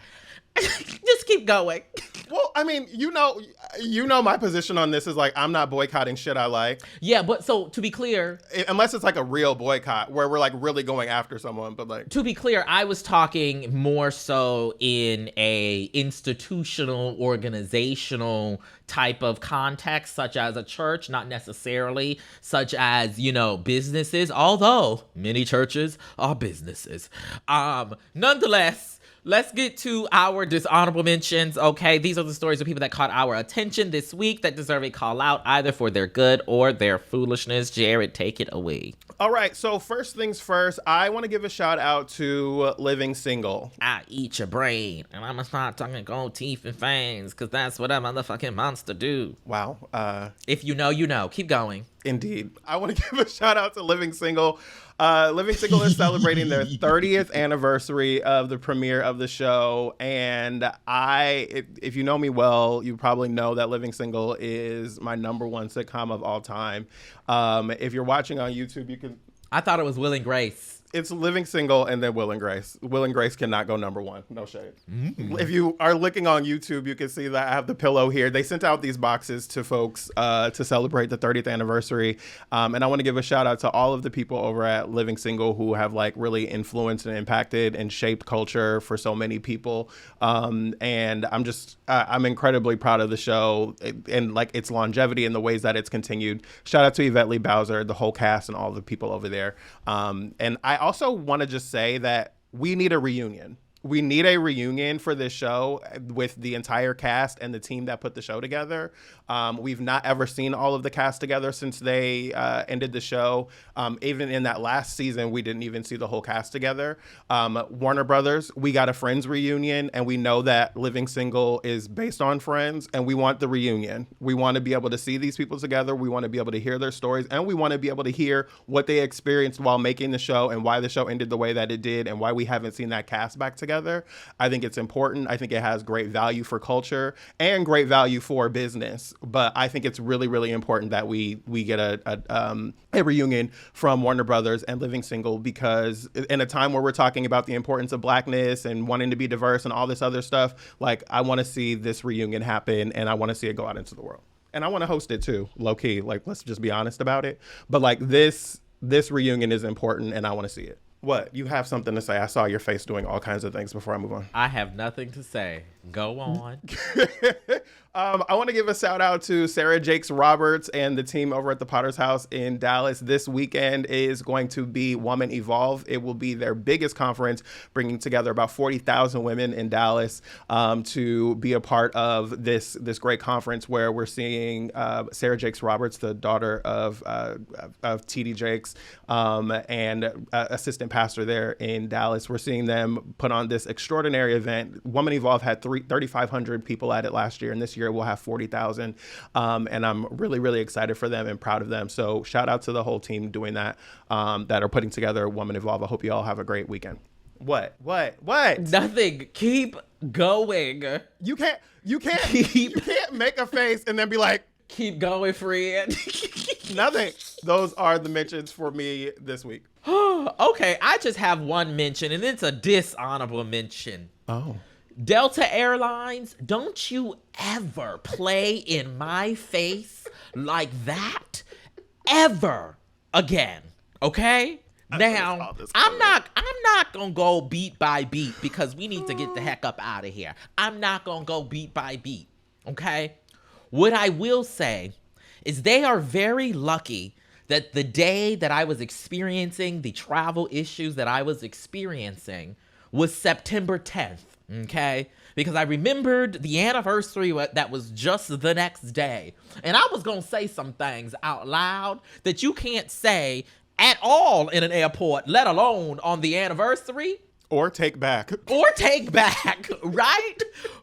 Just keep going. Well, I mean, you know my position on this is like, I'm not boycotting shit I like. Yeah, but so to be clear... Unless it's like a real boycott where we're like really going after someone, but like... To be clear, I was talking more so in a institutional, organizational type of context, such as a church, not necessarily such as, businesses, although many churches are businesses. Nonetheless, let's get to our dishonorable mentions, okay? These are the stories of people that caught our attention this week that deserve a call out either for their good or their foolishness. Jared, take it away. All right, so first things first, I want to give a shout out to Living Single. I eat your brain, and I'm gonna start talking gold teeth and fangs, because that's what a motherfucking monster do. Wow. If you know, you know. Keep going. Indeed. I want to give a shout out to Living Single. Living Single is celebrating their 30th anniversary of the premiere of the show. And if you know me well, you probably know that Living Single is my number one sitcom of all time. If you're watching on YouTube, you can... I thought it was Will and Grace. It's Living Single and then Will and Grace. Will and Grace cannot go number one. No shade. Mm-hmm. If you are looking on YouTube, you can see that I have the pillow here. They sent out these boxes to folks to celebrate the 30th anniversary. And I want to give a shout out to all of the people over at Living Single who have like really influenced and impacted and shaped culture for so many people. And I'm incredibly proud of the show and like its longevity and the ways that it's continued. Shout out to Yvette Lee Bowser, the whole cast, and all the people over there. And I also want to just say that we need a reunion. We need a reunion for this show with the entire cast and the team that put the show together. We've not ever seen all of the cast together since they ended the show. Even in that last season, we didn't even see the whole cast together. Warner Brothers, we got a Friends reunion, and we know that Living Single is based on Friends, and we want the reunion. We want to be able to see these people together. We want to be able to hear their stories, and we want to be able to hear what they experienced while making the show and why the show ended the way that it did and why we haven't seen that cast back together. I think it's important. I think it has great value for culture and great value for business. But I think it's really, really important that we get a reunion from Warner Brothers and Living Single, because in a time where we're talking about the importance of Blackness and wanting to be diverse and all this other stuff, like I want to see this reunion happen, and I want to see it go out into the world. And I want to host it too, low key. Like, let's just be honest about it. But like this reunion is important, and I want to see it. What? You have something to say? I saw your face doing all kinds of things before I move on. I have nothing to say. Go on. I want to give a shout out to Sarah Jakes Roberts and the team over at the Potter's House in Dallas. This weekend is going to be Woman Evolve. It will be their biggest conference, bringing together about 40,000 women in Dallas to be a part of this great conference where we're seeing Sarah Jakes Roberts, the daughter of T.D. Jakes, and assistant pastor there in Dallas. We're seeing them put on this extraordinary event. Woman Evolve had 3,500 people at it last year, and this year we'll have 40,000. And I'm really, really excited for them and proud of them. So shout out to the whole team doing that, that are putting together Woman Evolve. I hope you all have a great weekend. What? Nothing. Keep going. You can't make a face and then be like, keep going, friend. Nothing. Those are the mentions for me this week. Okay, I just have one mention, and it's a dishonorable mention. Oh. Delta Airlines, don't you ever play in my face like that ever again, okay? Now, I'm not gonna go beat by beat because we need to get the heck up out of here. I'm not gonna go beat by beat, okay? What I will say is they are very lucky that the day that I was experiencing the travel issues that I was experiencing was September 10th, okay? Because I remembered the anniversary that was just the next day. And I was going to say some things out loud that you can't say at all in an airport, let alone on the anniversary. Or take back. Right?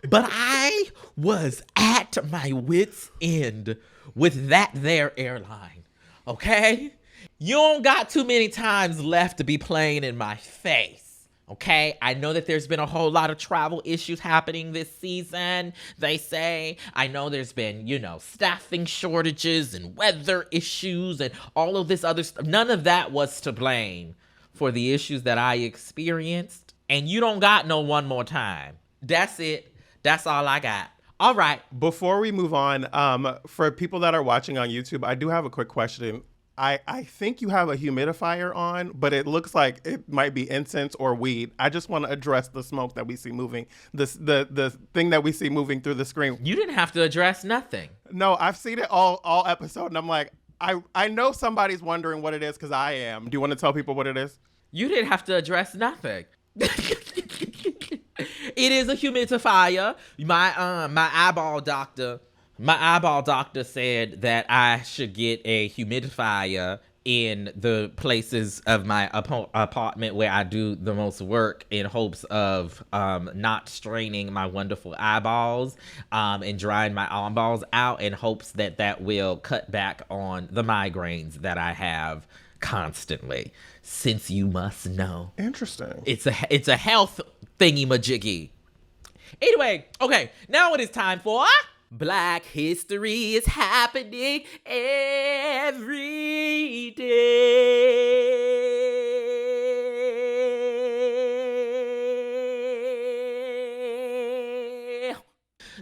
But I was at my wit's end with that there airline, okay? You don't got too many times left to be playing in my face, okay? I know that there's been a whole lot of travel issues happening this season, they say. I know there's been, staffing shortages and weather issues and all of this other stuff. None of that was to blame for the issues that I experienced, and you don't got no one more time. That's it. That's all I got. All right. Before we move on, for people that are watching on YouTube, I do have a quick question. I think you have a humidifier on, but it looks like it might be incense or weed. I just want to address the smoke that we see moving, the thing that we see moving through the screen. You didn't have to address nothing. No, I've seen it all episode, and I'm like, I know somebody's wondering what it is because I am. Do you want to tell people what it is? You didn't have to address nothing. It is a humidifier. My eyeball doctor said that I should get a humidifier in the places of my apartment where I do the most work in hopes of not straining my wonderful eyeballs and drying my eyeballs out in hopes that will cut back on the migraines that I have constantly, since you must know. Interesting. It's a health thingy-majiggy. Anyway, okay, now it is time for Black History is happening every day.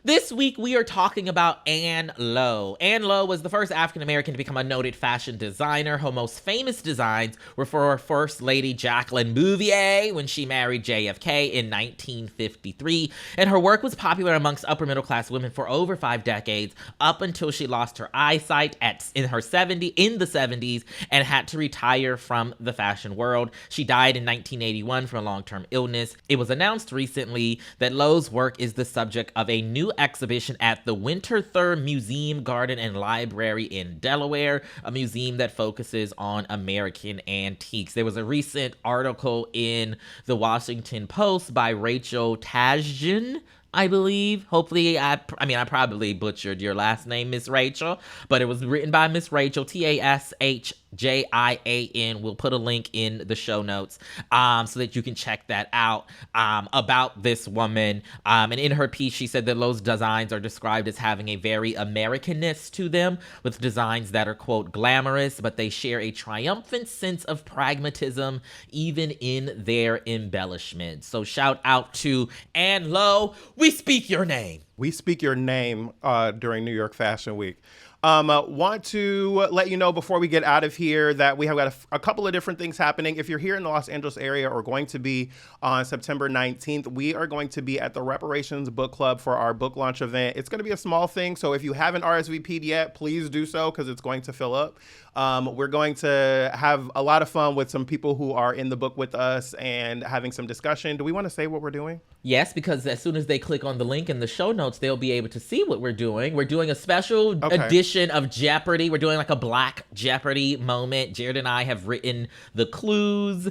This week, we are talking about Anne Lowe. Anne Lowe was the first African-American to become a noted fashion designer. Her most famous designs were for First Lady Jacqueline Bouvier when she married JFK in 1953. And her work was popular amongst upper-middle-class women for over 5 decades, up until she lost her eyesight in the 70s and had to retire from the fashion world. She died in 1981 from a long-term illness. It was announced recently that Lowe's work is the subject of a new exhibition at the Winterthur Museum, Garden and Library in Delaware, a museum that focuses on American antiques. There was a recent article in the Washington Post by Rachel Tajin, I believe. Hopefully, I probably butchered your last name, Miss Rachel, but it was written by Miss Rachel, Tashjian. We'll put a link in the show notes so that you can check that out about this woman. And in her piece, she said that Lowe's designs are described as having a very Americanness to them, with designs that are, quote, glamorous, but they share a triumphant sense of pragmatism, even in their embellishment. So shout out to Anne Lowe. We speak your name. We speak your name during New York Fashion Week. Want to let you know before we get out of here that we have got a couple of different things happening. If you're here in the Los Angeles area or going to be on September 19th, we are going to be at the Reparations Book Club for our book launch event. It's going to be a small thing, so if you haven't RSVP'd yet, please do so because it's going to fill up. We're going to have a lot of fun with some people who are in the book with us and having some discussion. Do we want to say what we're doing? Yes, because as soon as they click on the link in the show notes, they'll be able to see what we're doing. We're doing a special edition of Jeopardy. We're doing like a Black Jeopardy moment. Jared and I have written the clues.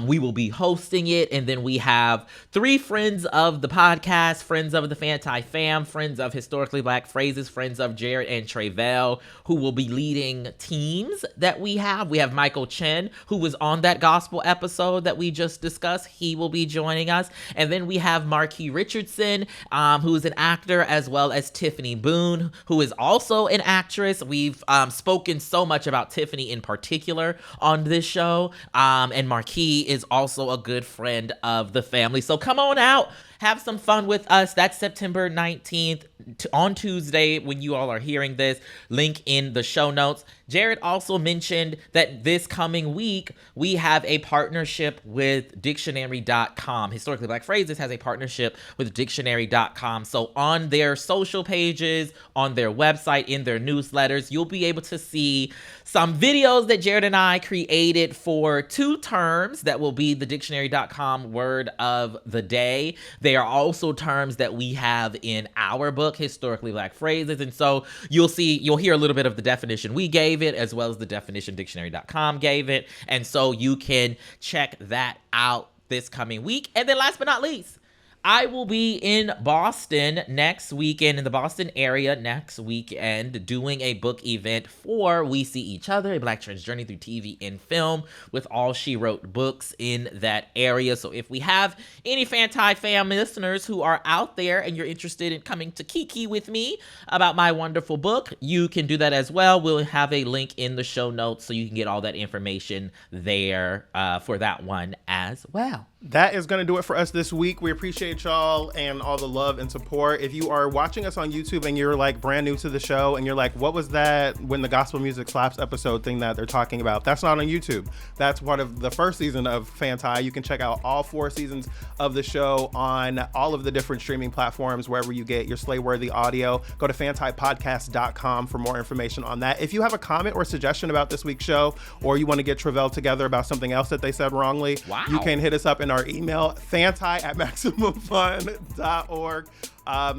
We will be hosting it. And then we have 3 friends of the podcast, friends of the FANTI fam, friends of Historically Black Phrases, friends of Jared and Tre'vell, who will be leading teams that we have. We have Michael Chen, who was on that gospel episode that we just discussed. He will be joining us. And then we have Marquis Richardson, who is an actor, as well as Tiffany Boone, who is also an actress. We've spoken so much about Tiffany in particular on this show, and Marquis is also a good friend of the family. So come on out. Have some fun with us. That's September 19th on Tuesday when you all are hearing this. Link in the show notes. Jared also mentioned that this coming week, we have a partnership with dictionary.com. Historically Black Phrases has a partnership with dictionary.com. So on their social pages, on their website, in their newsletters, you'll be able to see some videos that Jared and I created for 2 terms that will be the dictionary.com word of the day. They are also terms that we have in our book, Historically Black Phrases. And so you'll hear a little bit of the definition we gave it, as well as the definition dictionary.com gave it. And so you can check that out this coming week. And then last but not least, I will be in Boston next weekend, in the Boston area next weekend, doing a book event for We See Each Other, a Black trans journey through TV and film, with all she wrote books in that area. So if we have any FANTI fam listeners who are out there and you're interested in coming to Kiki with me about my wonderful book, you can do that as well. We'll have a link in the show notes so you can get all that information there for that one as well. That is going to do it for us this week. We appreciate y'all and all the love and support. If you are watching us on YouTube and you're like brand new to the show and you're like, what was that when the Gospel Music Slaps episode thing that they're talking about? That's not on YouTube. That's part of the first season of FANTI. You can check out all 4 seasons of the show on all of the different streaming platforms, wherever you get your Slay-worthy audio. Go to fantipodcast.com for more information on that. If you have a comment or suggestion about this week's show, or you want to get Tre'vell together about something else that they said wrongly, you can hit us up in our email, fanti@maximumfun.org.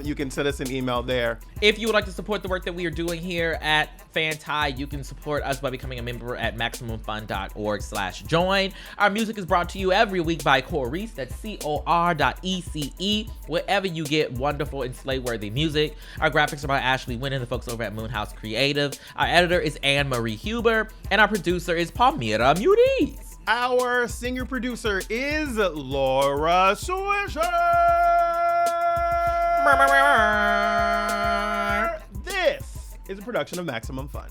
You can send us an email there. If you would like to support the work that we are doing here at FANTI, you can support us by becoming a member at maximumfun.org/join. Our music is brought to you every week by Corece, that's COR.ECE, wherever you get wonderful and slay-worthy music. Our graphics are by Ashley Wynn and the folks over at Moonhouse Creative. Our editor is Anne-Marie Huber, and our producer is Palmira Muniz. Our singer producer is Laura Swisher. This is a production of Maximum Fun.